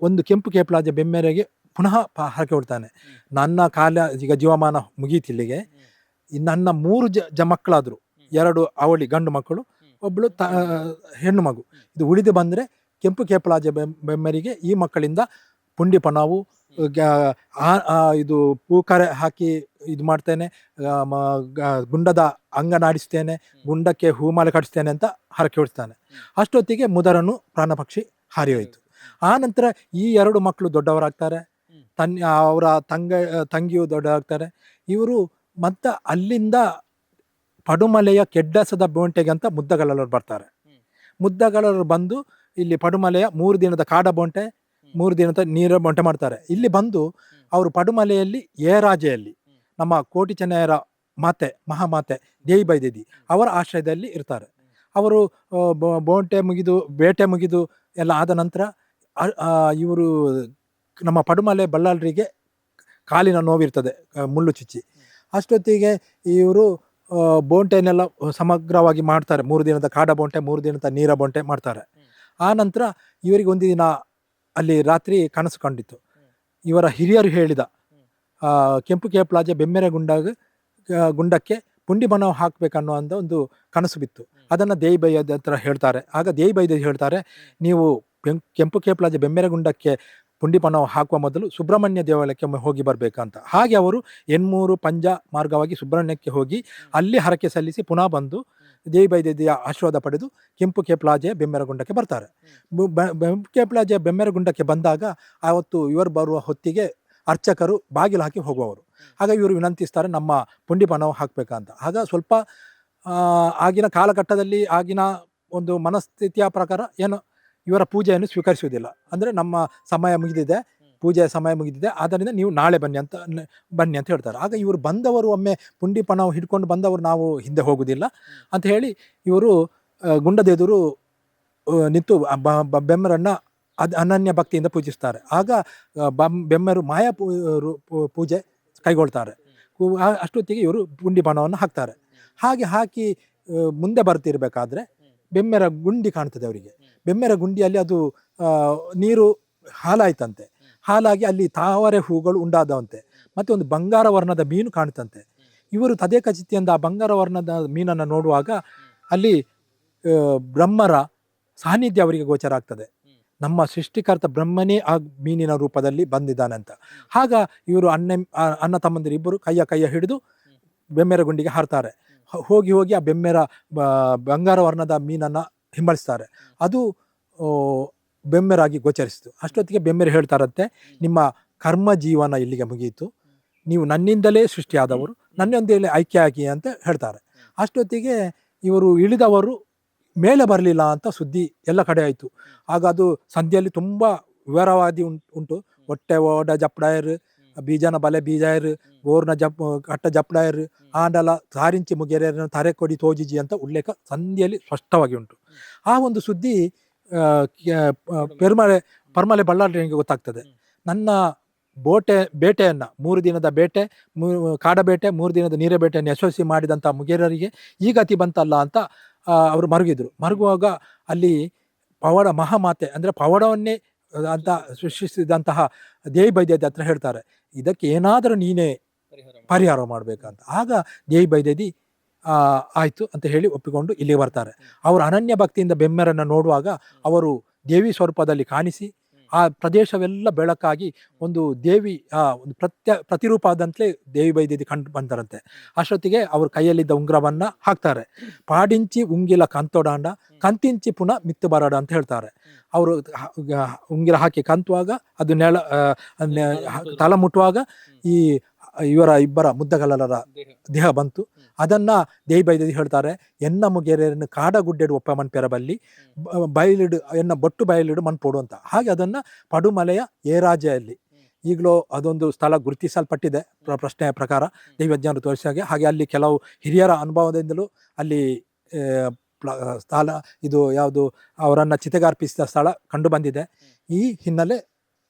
ಒಂದು ಕೆಂಪು ಕೇಪಲಾಜೆ ಬೆಮ್ಮೆರೆಗೆ ಪುನಃ ಹಾಕಿ ಕೊಡ್ತಾನೆ. ನನ್ನ ಕಾಲ ಈಗ ಜೀವಮಾನ ಮುಗೀತಿಲ್ಲಿಗೆ, ನನ್ನ 3 ಮಕ್ಕಳಾದರು, 2 ಅವಳಿ ಗಂಡು ಮಕ್ಕಳು, ಒಬ್ಬಳು ಹೆಣ್ಣು ಮಗು. ಇದು ಉಳಿದು ಬಂದರೆ ಕೆಂಪು ಕೇಪಲಾಜೆ ಬೆಮ್ಮೆರಿಗೆ ಈ ಮಕ್ಕಳಿಂದ ಪುಂಡಿ ಪಣಾವು, ಇದು ಪೂಕರೆ ಹಾಕಿ ಇದು ಮಾಡ್ತೇನೆ, ಗುಂಡದ ಅಂಗನಾಡಿಸ್ತೇನೆ, ಗುಂಡಕ್ಕೆ ಹೂಮಾಲೆ ಕಟ್ಟಿಸ್ತೇನೆ ಅಂತ ಹರಕೆ ಹೊಡಿಸ್ತಾನೆ. ಅಷ್ಟೊತ್ತಿಗೆ ಮುದರನು ಪ್ರಾಣ ಪಕ್ಷಿ ಹಾರಿ ಹೋಯಿತು. ಆ ನಂತರ ಈ 2 ಮಕ್ಕಳು ದೊಡ್ಡವರಾಗ್ತಾರೆ. ಅವರ ತಂಗಿಯು ದೊಡ್ಡವರಾಗ್ತಾರೆ. ಇವರು ಮತ್ತು ಅಲ್ಲಿಂದ ಪಡುಮಲೆಯ ಕೆಡ್ಡಸದ ಬೋಂಟೆಗೆ ಅಂತ ಮುದ್ದಗಲರು ಬರ್ತಾರೆ. ಮುದ್ದಗಲರು ಬಂದು ಇಲ್ಲಿ ಪಡುಮಲೆಯ 3 ದಿನದ ಕಾಡ ಬೋಂಟೆ, 3 ದಿನದ ನೀರ ಬೋಂಟೆ ಮಾಡ್ತಾರೆ. ಇಲ್ಲಿ ಬಂದು ಅವರು ಪಡುಮಲೆಯಲ್ಲಿ ಏರಾಜೆಯಲ್ಲಿ ನಮ್ಮ ಕೋಟಿ ಚೆನ್ನಯ್ಯರ ಮಾತೆ ಮಹಾಮಾತೆ ದೇವಿ ಬೈದೇದಿ ಅವರ ಆಶ್ರಯದಲ್ಲಿ ಇರ್ತಾರೆ. ಅವರು ಬೋಂಟೆ ಮುಗಿದು ಬೇಟೆ ಮುಗಿದು ಎಲ್ಲ ಆದ ನಂತರ ಇವರು ನಮ್ಮ ಪಡುಮಲೆ ಬಳ್ಳಾಳರಿಗೆ ಕಾಲಿನ ನೋವಿರ್ತದೆ, ಮುಳ್ಳು ಚುಚ್ಚಿ. ಅಷ್ಟೊತ್ತಿಗೆ ಇವರು ಬೋಂಟೆನೆಲ್ಲ ಸಮಗ್ರವಾಗಿ ಮಾಡ್ತಾರೆ. 3 ದಿನದ ಕಾಡ ಬೋಂಟೆ, 3 ದಿನದ ನೀರ ಬೋಂಟೆ ಮಾಡ್ತಾರೆ. ಆ ನಂತರ ಇವರಿಗೆ ಒಂದು ದಿನ ಅಲ್ಲಿ ರಾತ್ರಿ ಕನಸು ಕಂಡಿತ್ತು. ಇವರ ಹಿರಿಯರು ಹೇಳಿದ ಕೆಂಪು ಕೇಪಲಾಜೆ ಬೆಮ್ಮೆರೆ ಗುಂಡಕ್ಕೆ ಪುಂಡಿ ಬಣವು ಹಾಕಬೇಕನ್ನುವಂಥ ಒಂದು ಕನಸು ಬಿತ್ತು. ಅದನ್ನು ದೇವಿ ಬೈದ ಹತ್ರ ಹೇಳ್ತಾರೆ. ಆಗ ದೇವಿ ಬೈದ ಹೇಳ್ತಾರೆ, ನೀವು ಕೆಂಪು ಕೇಪಲಾಜೆ ಬೆಮ್ಮೆರೆ ಗುಂಡಕ್ಕೆ ಪುಂಡಿ ಪಣವು ಹಾಕುವ ಮೊದಲು ಸುಬ್ರಹ್ಮಣ್ಯ ದೇವಾಲಯಕ್ಕೆ ಹೋಗಿ ಬರಬೇಕಂತ. ಹಾಗೆ ಅವರು ಎನ್ಮೂರು ಪಂಜ ಮಾರ್ಗವಾಗಿ ಸುಬ್ರಹ್ಮಣ್ಯಕ್ಕೆ ಹೋಗಿ ಅಲ್ಲಿ ಹರಕೆ ಸಲ್ಲಿಸಿ ಪುನಃ ಬಂದು ದೇವಿ ಬೈದೇದಿಯ ಆಶೀರ್ವಾದ ಪಡೆದು ಕೆಂಪು ಕೇಪಲಾಜೆಯ ಬೆಮ್ಮೆರಗುಂಡಕ್ಕೆ ಬರ್ತಾರೆ. ಕೆಂಪು ಕೇಪಲಾಜೆಯ ಬೆಮ್ಮೆರಗುಂಡಕ್ಕೆ ಬಂದಾಗ ಆವತ್ತು ಇವರು ಬರುವ ಹೊತ್ತಿಗೆ ಅರ್ಚಕರು ಬಾಗಿಲು ಹಾಕಿ ಹೋಗುವವರು. ಆಗ ಇವರು ವಿನಂತಿಸ್ತಾರೆ, ನಮ್ಮ ಪುಂಡಿ ಪಣವು ಹಾಕಬೇಕಂತ. ಆಗ ಸ್ವಲ್ಪ ಆಗಿನ ಕಾಲಘಟ್ಟದಲ್ಲಿ ಆಗಿನ ಒಂದು ಮನಸ್ಥಿತಿಯ ಪ್ರಕಾರ ಏನು ಇವರ ಪೂಜೆಯನ್ನು ಸ್ವೀಕರಿಸುವುದಿಲ್ಲ. ಅಂದರೆ ನಮ್ಮ ಸಮಯ ಮುಗಿದಿದೆ, ಪೂಜೆಯ ಸಮಯ ಮುಗಿದಿದೆ, ಆದ್ದರಿಂದ ನೀವು ನಾಳೆ ಬನ್ನಿ ಅಂತ ಹೇಳ್ತಾರೆ. ಆಗ ಇವರು ಬಂದವರು ಒಮ್ಮೆ ಪುಂಡಿ ಪಣವು ಹಿಡ್ಕೊಂಡು ಬಂದವರು ನಾವು ಹಿಂದೆ ಹೋಗುವುದಿಲ್ಲ ಅಂತ ಹೇಳಿ ಇವರು ಗುಂಡದೆದುರು ನಿಂತು ಬೆಮ್ಮರನ್ನು ಅನನ್ಯ ಭಕ್ತಿಯಿಂದ ಪೂಜಿಸ್ತಾರೆ. ಆಗ ಬೆಮ್ಮರು ಮಾಯಾ ಪೂಜೆ ಕೈಗೊಳ್ತಾರೆ. ಅಷ್ಟೊತ್ತಿಗೆ ಇವರು ಪುಂಡಿ ಪಣವನ್ನು ಹಾಕ್ತಾರೆ. ಹಾಗೆ ಹಾಕಿ ಮುಂದೆ ಬರ್ತಿರ್ಬೇಕಾದ್ರೆ ಬೆಮ್ಮೆರ ಗುಂಡಿ ಕಾಣ್ತದೆ ಅವರಿಗೆ. ಬೆಮ್ಮೆರ ಗುಂಡಿಯಲ್ಲಿ ಅದು ನೀರು ಹಾಲಾಯ್ತಂತೆ. ಹಾಲಾಗಿ ಅಲ್ಲಿ ತಾವರೆ ಹೂಗಳು ಉಂಟಾದವಂತೆ. ಮತ್ತು ಒಂದು ಬಂಗಾರ ವರ್ಣದ ಮೀನು ಕಾಣ್ತಂತೆ. ಇವರು ತದೇಕಚಿತ್ತಿಯಿಂದ ಆ ಬಂಗಾರ ವರ್ಣದ ಮೀನನ್ನು ನೋಡುವಾಗ ಅಲ್ಲಿ ಬ್ರಹ್ಮರ ಸಾನ್ನಿಧ್ಯ ಅವರಿಗೆ ಗೋಚರ ಆಗ್ತದೆ. ನಮ್ಮ ಸೃಷ್ಟಿಕರ್ತ ಬ್ರಹ್ಮನೇ ಆ ಮೀನಿನ ರೂಪದಲ್ಲಿ ಬಂದಿದ್ದಾನೆ ಅಂತ. ಆಗ ಇವರು ಅಣ್ಣ ತಮ್ಮಂದಿರು ಇಬ್ಬರು ಕೈಯ ಹಿಡಿದು ಬೆಮ್ಮೆರ ಗುಂಡಿಗೆ ಹಾರ್ತಾರೆ. ಹೋಗಿ ಆ ಬೆಮ್ಮೆರ ಬಂಗಾರ ವರ್ಣದ ಮೀನನ್ನು ಹಿಂಬಾಲಿಸ್ತಾರೆ. ಅದು ಬೆಮ್ಮೆರಾಗಿ ಗೋಚರಿಸಿತು. ಅಷ್ಟೊತ್ತಿಗೆ ಬೆಮ್ಮೆರು ಹೇಳ್ತಾರಂತೆ, ನಿಮ್ಮ ಕರ್ಮ ಜೀವನ ಇಲ್ಲಿಗೆ ಮುಗಿಯಿತು, ನೀವು ನನ್ನಿಂದಲೇ ಸೃಷ್ಟಿಯಾದವರು, ನನ್ನೊಂದಿಗೆ ಐಕ್ಯ ಆಗಿ ಅಂತ ಹೇಳ್ತಾರೆ. ಅಷ್ಟೊತ್ತಿಗೆ ಇವರು ಇಳಿದವರು ಮೇಲೆ ಬರಲಿಲ್ಲ ಅಂತ ಸುದ್ದಿ ಎಲ್ಲ ಕಡೆ ಆಯಿತು. ಆಗ ಅದು ಸಂಧಿಯಲ್ಲಿ ತುಂಬ ವಿವರವಾದಿ ಉಂಟು. ಹೊಟ್ಟೆ ಓಡ ಜಪ್ಡಾಯರು, ಬೀಜನ ಬಲೆ ಬೀಜಾಯರು, ಗೋರ್ನ ಕಟ್ಟ ಜಪ್ಡಾಯರು, ಆಂಡಲ ಸಾರಿಂಚಿ ಮುಗಿಯರನ್ನು ತರೆ ಕೊಡಿ ತೋಜಿಜಿ ಅಂತ ಉಲ್ಲೇಖ ಸಂಧಿಯಲ್ಲಿ ಸ್ಪಷ್ಟವಾಗಿ ಉಂಟು. ಆ ಒಂದು ಸುದ್ದಿ ಪರ್ಮಲೆ ಬಳ್ಳಾರಿಗೆ ಗೊತ್ತಾಗ್ತದೆ. ನನ್ನ ಬೇಟೆಯನ್ನು 3 ದಿನದ ಬೇಟೆ, ಕಾಡ ಬೇಟೆ, 3 ದಿನದ ನೀರ ಬೇಟೆಯನ್ನು ಯಶಸ್ವಿ ಮಾಡಿದಂಥ ಮುಗೇರರಿಗೆ ಈ ಗತಿ ಬಂತಲ್ಲ ಅಂತ ಅವರು ಮರುಗುವಾಗ ಅಲ್ಲಿ ಪವಾಡ ಮಹಾಮಾತೆ ಅಂದರೆ ಪವಾಡವನ್ನೇ ಅಂತ ಸೃಷ್ಟಿಸಿದಂತಹ ದೇವಿ ಬೈದೇದಿ ಹತ್ರ ಹೇಳ್ತಾರೆ, ಇದಕ್ಕೆ ಏನಾದರೂ ನೀನೇ ಪರಿಹಾರ ಮಾಡಬೇಕಂತ. ಆಗ ದೇವಿ ಬೈದೇದಿ ಆಯಿತು ಅಂತ ಹೇಳಿ ಒಪ್ಪಿಕೊಂಡು ಇಲ್ಲಿ ಬರ್ತಾರೆ. ಅವರು ಅನನ್ಯ ಭಕ್ತಿಯಿಂದ ಬೆಮ್ಮೆರನ್ನು ನೋಡುವಾಗ ಅವರು ದೇವಿ ಸ್ವರೂಪದಲ್ಲಿ ಕಾಣಿಸಿ ಆ ಪ್ರದೇಶವೆಲ್ಲ ಬೆಳಕಾಗಿ ಒಂದು ದೇವಿ ಒಂದು ಪ್ರತಿರೂಪ ಆದಂತಲೇ ದೇವಿ ಬೈದೇದಿ ಕಂಡು ಬಂತಾರಂತೆ. ಅಷ್ಟೊತ್ತಿಗೆ ಅವರು ಕೈಯಲ್ಲಿದ್ದ ಉಂಗುರವನ್ನು ಹಾಕ್ತಾರೆ. ಪಾಡಿಂಚಿ ಉಂಗಿಲ ಕಂತೊಡಾಂಡ ಕಂತಿಂಚಿ ಪುನಃ ಮಿತ್ತು ಬರಾಡ ಅಂತ ಹೇಳ್ತಾರೆ. ಅವರು ಉಂಗಿರ ಹಾಕಿ ಕಂತುವಾಗ ಅದು ತಲೆ ಮುಟ್ಟುವಾಗ ಈ ಇವರ ಇಬ್ಬರ ಮುದ್ದಗಲ್ಲರ ದೇಹ ಬಂತು. ಅದನ್ನ ದೇಯಿ ಬೈದಿ ಹೇಳ್ತಾರೆ, ಎನ್ನ ಮುಗೇರನ್ನು ಕಾಡಗುಡ್ಡೆಡು ಒಪ್ಪ ಮನ್ಪೆರಬಲ್ಲಿ ಬಯಲಿಡು ಎನ್ನ ಬೊಟ್ಟು ಬಯಲಿಡು ಮನ್ಪೋಡು ಅಂತ. ಹಾಗೆ ಅದನ್ನ ಪಡುಮಲೆಯ ಏರಾಜೆಯಲ್ಲಿ ಈಗಲೂ ಅದೊಂದು ಸ್ಥಳ ಗುರುತಿಸಲ್ಪಟ್ಟಿದೆ ಪ್ರಶ್ನೆಯ ಪ್ರಕಾರ ದೈವಜ್ಞರು ತೋರಿಸಾಗೆ. ಹಾಗೆ ಅಲ್ಲಿ ಕೆಲವು ಹಿರಿಯರ ಅನುಭವದಿಂದಲೂ ಅಲ್ಲಿ ಸ್ಥಳ ಇದು ಯಾವುದು ಅವರನ್ನು ಚಿತೆಗಾರ್ಪಿಸಿದ ಸ್ಥಳ ಕಂಡು ಬಂದಿದೆ. ಈ ಹಿನ್ನೆಲೆ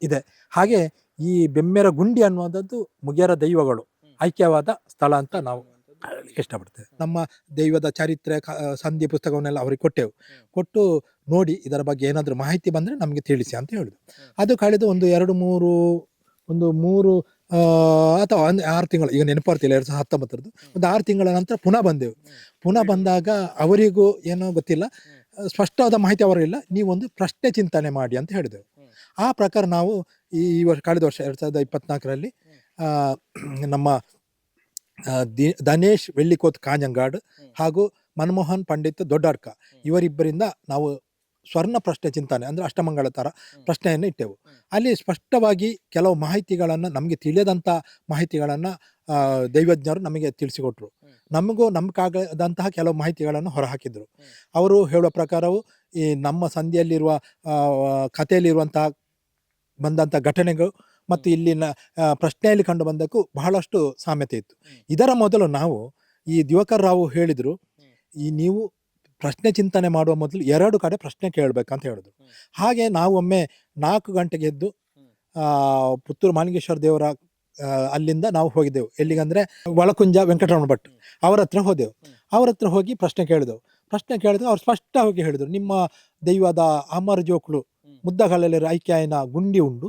ಇದೆ. ಹಾಗೆ ಈ ಬೆಮ್ಮೆರ ಗುಂಡಿ ಅನ್ನುವಂಥದ್ದು ಮುಗಿಯರ ದೈವಗಳು ಐಕ್ಯವಾದ ಸ್ಥಳ ಅಂತ ನಾವು ಹೇಳಲಿಕ್ಕೆ ಇಷ್ಟಪಡ್ತೇವೆ. ನಮ್ಮ ದೈವದ ಚರಿತ್ರೆ ಸಂಧಿ ಪುಸ್ತಕವನ್ನೆಲ್ಲ ಅವ್ರಿಗೆ ಕೊಟ್ಟು ನೋಡಿ ಇದರ ಬಗ್ಗೆ ಏನಾದರೂ ಮಾಹಿತಿ ಬಂದರೆ ನಮಗೆ ತಿಳಿಸಿ ಅಂತ ಹೇಳಿದ್ರು. ಅದು ಕಳೆದು ಒಂದು ಮೂರು ಅಥವಾ 6 ತಿಂಗಳು, ಈಗ ನೆನಪಾರ್ತಿಲ್ಲ, 2019 ಒಂದು 6 ತಿಂಗಳ ನಂತರ ಪುನಃ ಬಂದೆವು. ಪುನಃ ಬಂದಾಗ ಅವರಿಗೂ ಏನೋ ಗೊತ್ತಿಲ್ಲ, ಸ್ಪಷ್ಟವಾದ ಮಾಹಿತಿ ಅವರಿಲ್ಲ. ನೀವೊಂದು ಪ್ರಶ್ನೆ ಚಿಂತನೆ ಮಾಡಿ ಅಂತ ಹೇಳಿದೆವು. ಆ ಪ್ರಕಾರ ನಾವು ಈ ವರ್ಷ ಕಳೆದ ವರ್ಷ 2024ರಲ್ಲಿ ನಮ್ಮ ಧನೇಶ್ ವೆಳ್ಳಿಕೋತ್ ಕಾಂಜಂಗಾಡ್ ಹಾಗೂ ಮನಮೋಹನ್ ಪಂಡಿತ್ ದೊಡ್ಡಾಡ್ಕ ಇವರಿಬ್ಬರಿಂದ ನಾವು ಸ್ವರ್ಣ ಪ್ರಶ್ನೆ ಚಿಂತನೆ ಅಂದರೆ ಅಷ್ಟಮಂಗಳ ಥರ ಪ್ರಶ್ನೆಯನ್ನು ಇಟ್ಟೆವು. ಅಲ್ಲಿ ಸ್ಪಷ್ಟವಾಗಿ ಕೆಲವು ಮಾಹಿತಿಗಳನ್ನು, ನಮಗೆ ತಿಳಿಯದಂಥ ಮಾಹಿತಿಗಳನ್ನು ದೈವಜ್ಞರು ನಮಗೆ ತಿಳಿಸಿಕೊಟ್ರು. ನಮಗೂ ನಮಗಾಗದಂತಹ ಕೆಲವು ಮಾಹಿತಿಗಳನ್ನು ಹೊರಹಾಕಿದರು. ಅವರು ಹೇಳುವ ಪ್ರಕಾರವು ಈ ನಮ್ಮ ಸಂಧಿಯಲ್ಲಿರುವ ಕಥೆಯಲ್ಲಿರುವಂತಹ ಬಂದಂಥ ಘಟನೆಗಳು ಮತ್ತು ಇಲ್ಲಿನ ಪ್ರಶ್ನೆಯಲ್ಲಿ ಕಂಡು ಬಂದಕ್ಕೂ ಬಹಳಷ್ಟು ಸಾಮ್ಯತೆ ಇತ್ತು. ಇದರ ಮೊದಲು ನಾವು ಈ ದಿವಾಕರ್ ರಾವ್ ಹೇಳಿದರು, ನೀವು ಪ್ರಶ್ನೆ ಚಿಂತನೆ ಮಾಡುವ ಮೊದಲು 2 ಕಡೆ ಪ್ರಶ್ನೆ ಕೇಳಬೇಕಂತ ಹೇಳಿದ್ರು. ಹಾಗೆ ನಾವು ಒಮ್ಮೆ 4 ಗಂಟೆಗೆ ಎದ್ದು ಪುತ್ತೂರು ಮಾಲಿಂಗೇಶ್ವರ ದೇವರ ಅಲ್ಲಿಂದ ನಾವು ಹೋಗಿದ್ದೆವು. ಎಲ್ಲಿಗಂದರೆ ಒಳಕುಂಜ ವೆಂಕಟರಮಣ ಭಟ್ ಅವರ ಹತ್ರ ಹೋದೆವು. ಅವರ ಹತ್ರ ಹೋಗಿ ಪ್ರಶ್ನೆ ಕೇಳಿದೆವು. ಅವ್ರು ಸ್ಪಷ್ಟವಾಗಿ ಹೇಳಿದರು, ನಿಮ್ಮ ದೈವದ ಅಮರ ಜೋಕ್ಳು ಮುದ್ದಗಲ್ಲಲ್ಲಿ ಐಕ್ಯಾಯನ ಗುಂಡಿ ಉಂಡು,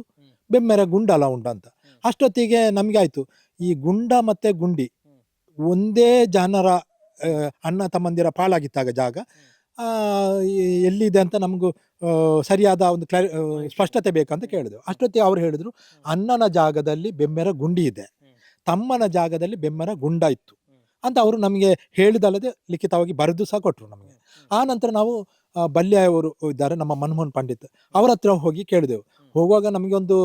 ಬೆಮ್ಮೆರ ಗುಂಡಲ ಉಂಡು ಅಂತ. ಅಷ್ಟೊತ್ತಿಗೆ ನಮಗೆ ಆಯಿತು, ಈ ಗುಂಡ ಮತ್ತು ಗುಂಡಿ ಒಂದೇ ಜನರ ಅಣ್ಣ ತಮ್ಮಂದಿರ ಪಾಲಾಗಿತ್ತಾಗ ಜಾಗ ಎಲ್ಲಿದೆ ಅಂತ ನಮಗೂ ಸರಿಯಾದ ಒಂದು ಸ್ಪಷ್ಟತೆ ಬೇಕಂತ ಕೇಳಿದೆವು. ಅಷ್ಟೊತ್ತಿಗೆ ಅವ್ರು ಹೇಳಿದರು, ಅಣ್ಣನ ಜಾಗದಲ್ಲಿ ಬೆಮ್ಮೆರ ಗುಂಡಿ ಇದೆ, ತಮ್ಮನ ಜಾಗದಲ್ಲಿ ಬೆಮ್ಮೆರ ಗುಂಡ ಇತ್ತು ಅಂತ ಅವರು ನಮಗೆ ಹೇಳಿದಲ್ಲದೆ ಲಿಖಿತವಾಗಿ ಬರೆದು ಸಹ ಕೊಟ್ಟರು ನಮಗೆ. ಆ ನಂತರ ನಾವು ಬಲ್ಯಾಯವರು ಇದ್ದಾರೆ, ನಮ್ಮ ಮನಮೋಹನ್ ಪಂಡಿತ್, ಅವರ ಹತ್ರ ಹೋಗಿ ಕೇಳಿದೆವು. ಹೋಗುವಾಗ ನಮಗೆ ಒಂದು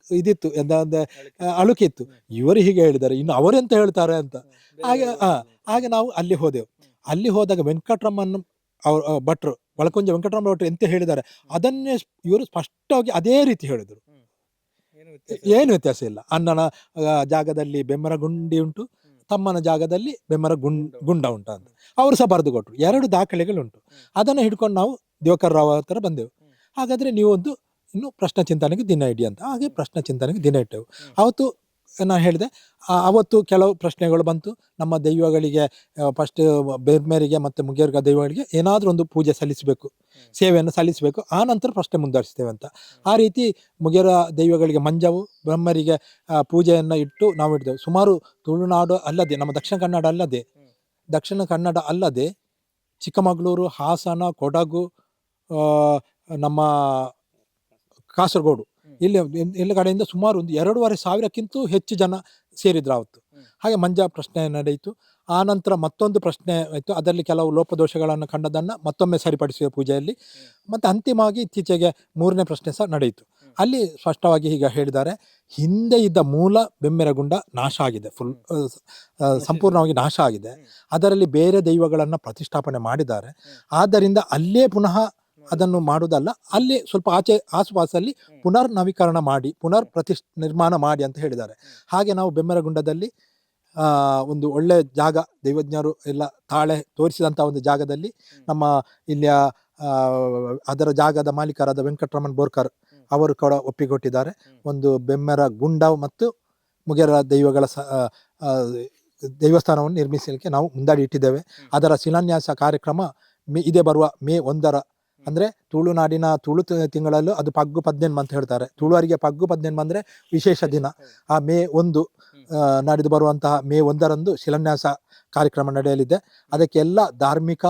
ಇದಿತ್ತು, ಎಂದ್ರೆ ಅಳುಕಿತ್ತು, ಇವರು ಹೀಗೆ ಹೇಳಿದ್ದಾರೆ, ಇನ್ನು ಅವರೆಂತ ಹೇಳ್ತಾರೆ ಅಂತ. ಹಾಗೆ ನಾವು ಅಲ್ಲಿ ಹೋದೆವು. ಅಲ್ಲಿ ಹೋದಾಗ ವೆಂಕಟರಮಣ ಅವ್ರ ಭಟ್ರು, ಒಳಕುಂಜ ವೆಂಕಟರಮಣ ಭಟ್ರು ಎಂತ ಹೇಳಿದ್ದಾರೆ ಅದನ್ನೇ ಇವರು ಸ್ಪಷ್ಟವಾಗಿ ಅದೇ ರೀತಿ ಹೇಳಿದರು. ಏನು ವ್ಯತ್ಯಾಸ ಇಲ್ಲ. ಅಣ್ಣನ ಜಾಗದಲ್ಲಿ ಬೆಮ್ಮರ ಗುಂಡಿ ಉಂಟು, ತಮ್ಮನ ಜಾಗದಲ್ಲಿ ಬೆಮ್ಮರ ಗುಂಡ ಉಂಟು ಅಂತ ಅವರು ಸಹ ಬರೆದು ಕೊಟ್ಟರು. 2 ದಾಖಲೆಗಳುಂಟು. ಅದನ್ನು ಹಿಡ್ಕೊಂಡು ನಾವು ದಿವಾಕರ್ ರಾವ್ ಹತ್ರ ಬಂದೆವು. ಹಾಗಾದರೆ ನೀವೊಂದು ಇನ್ನು ಪ್ರಶ್ನೆ ಚಿಂತನೆಗೆ ದಿನ ಇಡಿ ಅಂತ. ಹಾಗೆ ಪ್ರಶ್ನೆ ಚಿಂತನೆಗೆ ದಿನ ಇಟ್ಟೆವು. ಅವತ್ತು ನಾನು ಹೇಳಿದೆ, ಅವತ್ತು ಕೆಲವು ಪ್ರಶ್ನೆಗಳು ಬಂತು. ನಮ್ಮ ದೈವಗಳಿಗೆ ಫಸ್ಟ್ ಬೆರ್ಮೇರಿಗೆ ಮತ್ತು ಮುಗಿಯರ್ಗ ದೈವಗಳಿಗೆ ಏನಾದರೂ ಒಂದು ಪೂಜೆ ಸಲ್ಲಿಸಬೇಕು, ಸೇವೆಯನ್ನು ಸಲ್ಲಿಸಬೇಕು, ಆ ನಂತರ ಪ್ರಶ್ನೆ ಮುಂದುವರಿಸ್ತೇವೆ ಅಂತ. ಆ ರೀತಿ ಮುಗಿಯರ ದೈವಗಳಿಗೆ ಮಂಜವು, ಬ್ರಹ್ಮರಿಗೆ ಪೂಜೆಯನ್ನು ಇಟ್ಟು ನಾವು ಇಡ್ತೇವೆ. ಸುಮಾರು ತುಳುನಾಡು ಅಲ್ಲದೆ, ನಮ್ಮ ದಕ್ಷಿಣ ಕನ್ನಡ ಅಲ್ಲದೆ ಚಿಕ್ಕಮಗಳೂರು, ಹಾಸನ, ಕೊಡಗು, ನಮ್ಮ ಕಾಸರಗೋಡು, ಎಲ್ಲ ಕಡೆಯಿಂದ ಸುಮಾರು ಒಂದು 2,500 ಹೆಚ್ಚು ಜನ ಸೇರಿದ್ರು ಆವತ್ತು. ಹಾಗೆ ಮಂಜ ಪ್ರಶ್ನೆ ನಡೆಯಿತು. ಆ ನಂತರ ಮತ್ತೊಂದು ಪ್ರಶ್ನೆ ಆಯಿತು. ಅದರಲ್ಲಿ ಕೆಲವು ಲೋಪದೋಷಗಳನ್ನು ಕಂಡದನ್ನು ಮತ್ತೊಮ್ಮೆ ಸರಿಪಡಿಸುವ ಪೂಜೆಯಲ್ಲಿ. ಮತ್ತು ಅಂತಿಮವಾಗಿ ಇತ್ತೀಚೆಗೆ 3ನೇ ಪ್ರಶ್ನೆ ಸಹ ನಡೆಯಿತು. ಅಲ್ಲಿ ಸ್ಪಷ್ಟವಾಗಿ ಹೀಗೆ ಹೇಳಿದ್ದಾರೆ, ಹಿಂದೆ ಇದ್ದ ಮೂಲ ಬೆಮ್ಮೆರಗುಂಡ ನಾಶ ಆಗಿದೆ, ಸಂಪೂರ್ಣವಾಗಿ ನಾಶ ಆಗಿದೆ. ಅದರಲ್ಲಿ ಬೇರೆ ದೈವಗಳನ್ನು ಪ್ರತಿಷ್ಠಾಪನೆ ಮಾಡಿದ್ದಾರೆ. ಆದ್ದರಿಂದ ಅಲ್ಲೇ ಪುನಃ ಅದನ್ನು ಮಾಡುವುದಲ್ಲ, ಅಲ್ಲಿ ಸ್ವಲ್ಪ ಆಸುಪಾಸಲ್ಲಿ ಪುನರ್ ನವೀಕರಣ ಮಾಡಿ, ಪುನರ್ ನಿರ್ಮಾಣ ಮಾಡಿ ಅಂತ ಹೇಳಿದ್ದಾರೆ. ಹಾಗೆ ನಾವು ಬೆಮ್ಮೆರಗುಂಡದಲ್ಲಿ ಒಂದು ಒಳ್ಳೆ ಜಾಗ, ದೈವಜ್ಞರು ಎಲ್ಲ ತಾಳೆ ತೋರಿಸಿದಂಥ ಒಂದು ಜಾಗದಲ್ಲಿ ನಮ್ಮ ಇಲ್ಲಿಯ ಅದರ ಜಾಗದ ಮಾಲೀಕರಾದ ವೆಂಕಟರಮಣ್ ಬೋರ್ಕರ್ ಅವರು ಕೂಡ ಒಪ್ಪಿಕೊಟ್ಟಿದ್ದಾರೆ. ಒಂದು ಬೆಮ್ಮೆರ ಗುಂಡ ಮತ್ತು ಮುಗಿಯರ ದೈವಗಳ ದೇವಸ್ಥಾನವನ್ನು ನಿರ್ಮಿಸಲಿಕ್ಕೆ ನಾವು ಮುಂದಾಡಿ ಇಟ್ಟಿದ್ದೇವೆ. ಅದರ ಶಿಲಾನ್ಯಾಸ ಕಾರ್ಯಕ್ರಮ ಇದೇ ಬರುವ ಮೇ 1 ಅಂದರೆ ತುಳುನಾಡಿನ ತುಳು ತಿಂಗಳಲ್ಲೂ ಅದು ಪಗ್ಗು 18 ಅಂತ ಹೇಳ್ತಾರೆ. ತುಳುವರಿಗೆ ಪಗ್ಗು 18 ಅಂದರೆ ವಿಶೇಷ ದಿನ. ಆ ಮೇ 1 ನಾಡಿದ್ದು ಬರುವಂತಹ ಮೇ 1ರಂದು ಶಿಲಾನ್ಯಾಸ ಕಾರ್ಯಕ್ರಮ ನಡೆಯಲಿದೆ. ಅದಕ್ಕೆ ಎಲ್ಲ ಧಾರ್ಮಿಕ,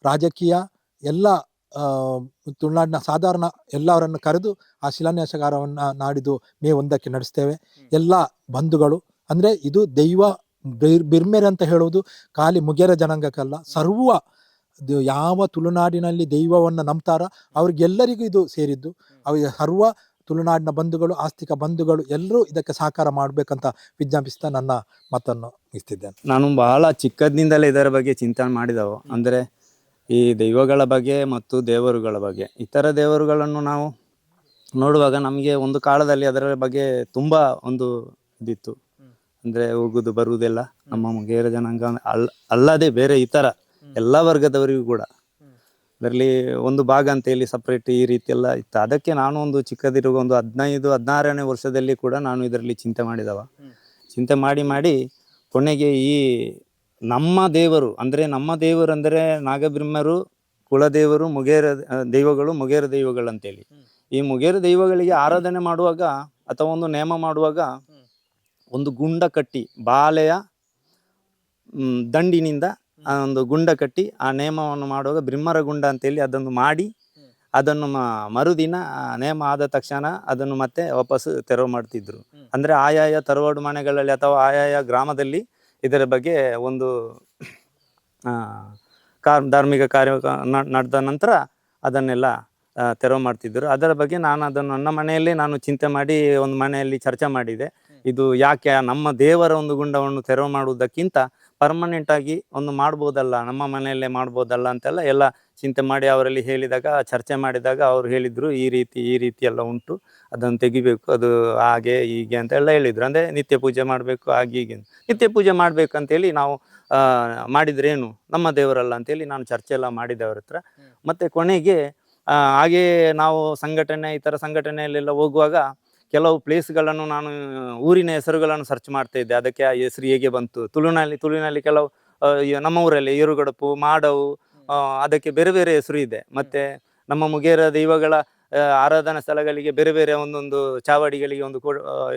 ರಾಜಕೀಯ ಎಲ್ಲ ತುಳುನಾಡಿನ ಸಾಧಾರಣ ಎಲ್ಲವರನ್ನು ಕರೆದು ಆ ಶಿಲಾನ್ಯಾಸ ಕಾರ್ಯವನ್ನು ನಾಡಿದ್ದು ಮೇ 1ಕ್ಕೆ ನಡೆಸ್ತೇವೆ. ಎಲ್ಲ ಬಂಧುಗಳು, ಅಂದರೆ ಇದು ದೈವ ಬಿರ್ಮೆರೆ ಅಂತ ಹೇಳುವುದು ಖಾಲಿ ಮುಗಿಯರ ಜನಾಂಗಕ್ಕಲ್ಲ, ಸರ್ವ ಯಾವ ತುಳುನಾಡಿನಲ್ಲಿ ದೈವವನ್ನು ನಂಬ್ತಾರ ಅವ್ರಿಗೆಲ್ಲರಿಗೂ ಇದು ಸೇರಿದ್ದು. ಸರ್ವ ತುಳುನಾಡಿನ ಬಂಧುಗಳು, ಆಸ್ತಿಕ ಬಂಧುಗಳು ಎಲ್ಲರೂ ಇದಕ್ಕೆ ಸಹಕಾರ ಮಾಡಬೇಕಂತ ವಿಜ್ಞಾಪಿಸ್ತಾ ನನ್ನ ಮಾತನ್ನು ಮುಗಿಸ್ತಿದ್ದೇನೆ. ನಾನು ಬಹಳ ಚಿಕ್ಕದ್ನಿಂದಲೇ ಇದರ ಬಗ್ಗೆ ಚಿಂತನೆ ಮಾಡಿದವು. ಅಂದರೆ ಈ ದೈವಗಳ ಬಗ್ಗೆ ಮತ್ತು ದೇವರುಗಳ ಬಗ್ಗೆ, ಇತರ ದೇವರುಗಳನ್ನು ನಾವು ನೋಡುವಾಗ ನಮಗೆ ಒಂದು ಕಾಲದಲ್ಲಿ ಅದರ ಬಗ್ಗೆ ತುಂಬ ಒಂದು ಇದಿತ್ತು. ಅಂದರೆ ಹೋಗುದು ಬರುವುದೆಲ್ಲ ನಮ್ಮ ಮುಗೇರ ಜನಾಂಗ ಅಲ್ಲದೆ ಬೇರೆ ಇತರ ಎಲ್ಲ ವರ್ಗದವರಿಗೂ ಕೂಡ ಅದರಲ್ಲಿ ಒಂದು ಭಾಗ ಅಂತ ಹೇಳಿ ಸಪ್ರೇಟ್ ಈ ರೀತಿ ಎಲ್ಲ ಇತ್ತು. ಅದಕ್ಕೆ ನಾನು ಒಂದು ಚಿಕ್ಕದಿರುವ ಒಂದು 15-16ನೇ ವರ್ಷದಲ್ಲಿ ಕೂಡ ನಾನು ಇದರಲ್ಲಿ ಚಿಂತೆ ಮಾಡಿದವ. ಚಿಂತೆ ಮಾಡಿ ಕೊನೆಗೆ ಈ ನಮ್ಮ ದೇವರು ಅಂದರೆ ನಾಗಬ್ರಹ್ಮರು ಕುಲದೇವರು, ಮುಗೇರ ದೈವಗಳು, ಮುಗೇರ ದೈವಗಳು ಅಂತೇಳಿ ಈ ಮುಗೇರ ದೈವಗಳಿಗೆ ಆರಾಧನೆ ಮಾಡುವಾಗ ಅಥವಾ ಒಂದು ನೇಮ ಮಾಡುವಾಗ ಒಂದು ಗುಂಡ ಕಟ್ಟಿ ಬಾಲೆಯ ದಂಡಿನಿಂದ ಒಂದು ಗುಂಡ ಕಟ್ಟಿ ಆ ನೇಮವನ್ನು ಮಾಡುವಾಗ ಬ್ರಹ್ಮರ ಗುಂಡ ಅಂತೇಳಿ ಅದನ್ನು ಮಾಡಿ ಅದನ್ನು ಮರುದಿನ ನೇಮ ಆದ ತಕ್ಷಣ ಅದನ್ನು ಮತ್ತೆ ವಾಪಸ್ ತೆರವು ಮಾಡ್ತಿದ್ರು. ಅಂದರೆ ಆಯಾಯ ತರವಾಡು ಮನೆಗಳಲ್ಲಿ ಅಥವಾ ಆಯಾಯ ಗ್ರಾಮದಲ್ಲಿ ಇದರ ಬಗ್ಗೆ ಒಂದು ಧಾರ್ಮಿಕ ಕಾರ್ಯ ನಡೆದ ನಂತರ ಅದನ್ನೆಲ್ಲ ತೆರವು ಮಾಡ್ತಿದ್ದರು. ಅದರ ಬಗ್ಗೆ ನಾನು ಅದನ್ನು ನನ್ನ ಮನೆಯಲ್ಲೇ ನಾನು ಚಿಂತೆ ಮಾಡಿ ಒಂದು ಮನೆಯಲ್ಲಿ ಚರ್ಚೆ ಮಾಡಿದೆ. ಇದು ಯಾಕೆ ನಮ್ಮ ದೇವರ ಒಂದು ಗುಂಡವನ್ನು ತೆರವು ಮಾಡುವುದಕ್ಕಿಂತ ಪರ್ಮನೆಂಟ್ ಆಗಿ ಒಂದು ಮಾಡ್ಬೋದಲ್ಲ, ನಮ್ಮ ಮನೆಯಲ್ಲೇ ಮಾಡ್ಬೋದಲ್ಲ ಅಂತೆಲ್ಲ ಎಲ್ಲ ಚಿಂತೆ ಮಾಡಿ ಅವರಲ್ಲಿ ಹೇಳಿದಾಗ, ಚರ್ಚೆ ಮಾಡಿದಾಗ ಅವರು ಹೇಳಿದ್ರು ಈ ರೀತಿ ಎಲ್ಲ ಉಂಟು, ಅದನ್ನು ತೆಗಿಬೇಕು, ಅದು ಹಾಗೆ ಹೀಗೆ ಅಂತೆಲ್ಲ ಹೇಳಿದ್ರು. ಅಂದರೆ ನಿತ್ಯ ಪೂಜೆ ಮಾಡಬೇಕು, ಹಾಗೆ ಹೀಗೆ ನಿತ್ಯ ಪೂಜೆ ಮಾಡ್ಬೇಕಂತೇಳಿ ನಾವು ಮಾಡಿದ್ರೇನು ನಮ್ಮ ದೇವರಲ್ಲ ಅಂತೇಳಿ ನಾನು ಚರ್ಚೆ ಎಲ್ಲ ಮಾಡಿದೆ ಅವ್ರ ಹತ್ರ. ಮತ್ತು ಕೊನೆಗೆ ಹಾಗೆ ನಾವು ಇತರ ಸಂಘಟನೆಯಲ್ಲೆಲ್ಲ ಹೋಗುವಾಗ ಕೆಲವು ಪ್ಲೇಸ್ಗಳನ್ನು ನಾನು ಊರಿನ ಹೆಸರುಗಳನ್ನು ಸರ್ಚ್ ಮಾಡ್ತಾ ಇದ್ದೆ. ಅದಕ್ಕೆ ಆ ಹೆಸರು ಹೇಗೆ ಬಂತು, ತುಳುವಿನಲ್ಲಿ ಕೆಲವು ನಮ್ಮ ಊರಲ್ಲಿ ಏರುಗಡಪು, ಮಾಡವು, ಅದಕ್ಕೆ ಬೇರೆ ಬೇರೆ ಹೆಸರು ಇದೆ. ಮತ್ತು ನಮ್ಮ ಮುಗೇರ ದೈವಗಳ ಆರಾಧನಾ ಸ್ಥಳಗಳಿಗೆ ಬೇರೆ ಬೇರೆ ಒಂದೊಂದು ಚಾವಡಿಗಳಿಗೆ ಒಂದು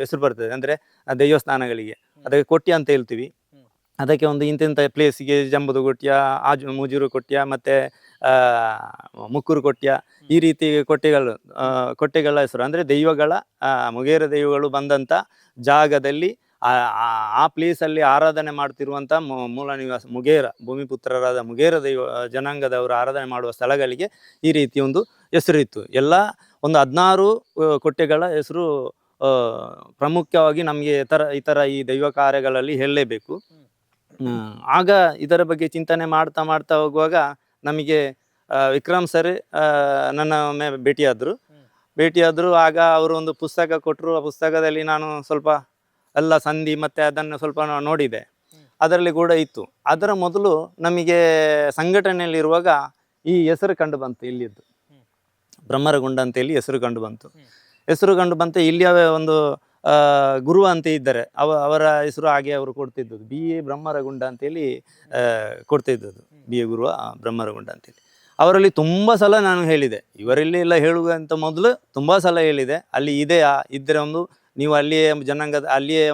ಹೆಸರು ಬರ್ತದೆ. ಅಂದರೆ ದೇವಸ್ಥಾನಗಳಿಗೆ ಅದಕ್ಕೆ ಕೊಟ್ಯ ಅಂತ ಹೇಳ್ತೀವಿ. ಅದಕ್ಕೆ ಒಂದು ಇಂತಿಂಥ ಪ್ಲೇಸಿಗೆ ಜಂಬುದು ಕೊಟ್ಯ, ಮುಜೂರು ಕೊಟ್ಯ, ಮತ್ತು ಮುಕ್ಕೂರು ಕೊಟ್ಯ, ಈ ರೀತಿ ಕೊಟ್ಟೆಗಳ ಹೆಸರು. ಅಂದರೆ ದೈವಗಳ ಮುಗೇರ ದೈವಗಳು ಬಂದಂಥ ಜಾಗದಲ್ಲಿ ಆ ಪ್ಲೇಸಲ್ಲಿ ಆರಾಧನೆ ಮಾಡ್ತಿರುವಂಥ ಮೂಲ ನಿವಾಸ ಮುಗೇರ ಭೂಮಿಪುತ್ರರಾದ ಮುಗೇರ ದೈವ ಜನಾಂಗದವರು ಆರಾಧನೆ ಮಾಡುವ ಸ್ಥಳಗಳಿಗೆ ಈ ರೀತಿ ಒಂದು ಹೆಸರಿತ್ತು. ಎಲ್ಲ ಒಂದು 16 ಕೊಟ್ಟೆಗಳ ಹೆಸರು ಪ್ರಮುಖವಾಗಿ ನಮಗೆ ಇತರ ಈ ದೈವ ಕಾರ್ಯಗಳಲ್ಲಿ ಹೇಳಲೇಬೇಕು. ಆಗ ಇದರ ಬಗ್ಗೆ ಚಿಂತನೆ ಮಾಡ್ತಾ ಹೋಗುವಾಗ ನಮಗೆ ವಿಕ್ರಮ್ ಸರ್ ನನ್ನ ಒಮ್ಮೆ ಭೇಟಿಯಾದರು. ಆಗ ಅವರು ಒಂದು ಪುಸ್ತಕ ಕೊಟ್ಟರು. ಆ ಪುಸ್ತಕದಲ್ಲಿ ನಾನು ಸ್ವಲ್ಪ ಎಲ್ಲ ಸಂಧಿ ಮತ್ತು ಅದನ್ನು ಸ್ವಲ್ಪ ನೋಡಿದೆ. ಅದರಲ್ಲಿ ಕೂಡ ಇತ್ತು. ಅದರ ಮೊದಲು ನಮಗೆ ಸಂಘಟನೆಯಲ್ಲಿರುವಾಗ ಈ ಹೆಸರು ಕಂಡು ಬಂತು, ಇಲ್ಲಿದ್ದು ಬ್ರಹ್ಮರಗುಂಡ ಅಂತೇಳಿ ಹೆಸರು ಕಂಡು ಬಂತು. ಇಲ್ಲಿಯ ಒಂದು ಗುರು ಅಂತ ಇದ್ದಾರೆ, ಅವರ ಹೆಸರು ಹಾಗೆ ಅವರು ಕೊಡ್ತಿದ್ದದ್ದು BA ಬ್ರಹ್ಮರಗುಂಡ ಅಂತೇಳಿ ಕೊಡ್ತಿದ್ದದ್ದು, BA ಗುರುವ ಬ್ರಹ್ಮರಗುಂಡ ಅಂತೇಳಿ. ಅವರಲ್ಲಿ ತುಂಬ ಸಲ ನಾನು ಹೇಳಿದೆ, ಇವರಲ್ಲಿ ಎಲ್ಲ ಹೇಳುವಂತ ಮೊದಲು ತುಂಬ ಸಲ ಹೇಳಿದೆ, ಅಲ್ಲಿ ಇದೆಯಾ, ಇದ್ದರೆ ಒಂದು ನೀವು ಅಲ್ಲಿಯೇ ಜನಾಂಗದ ಅಲ್ಲಿಯೇ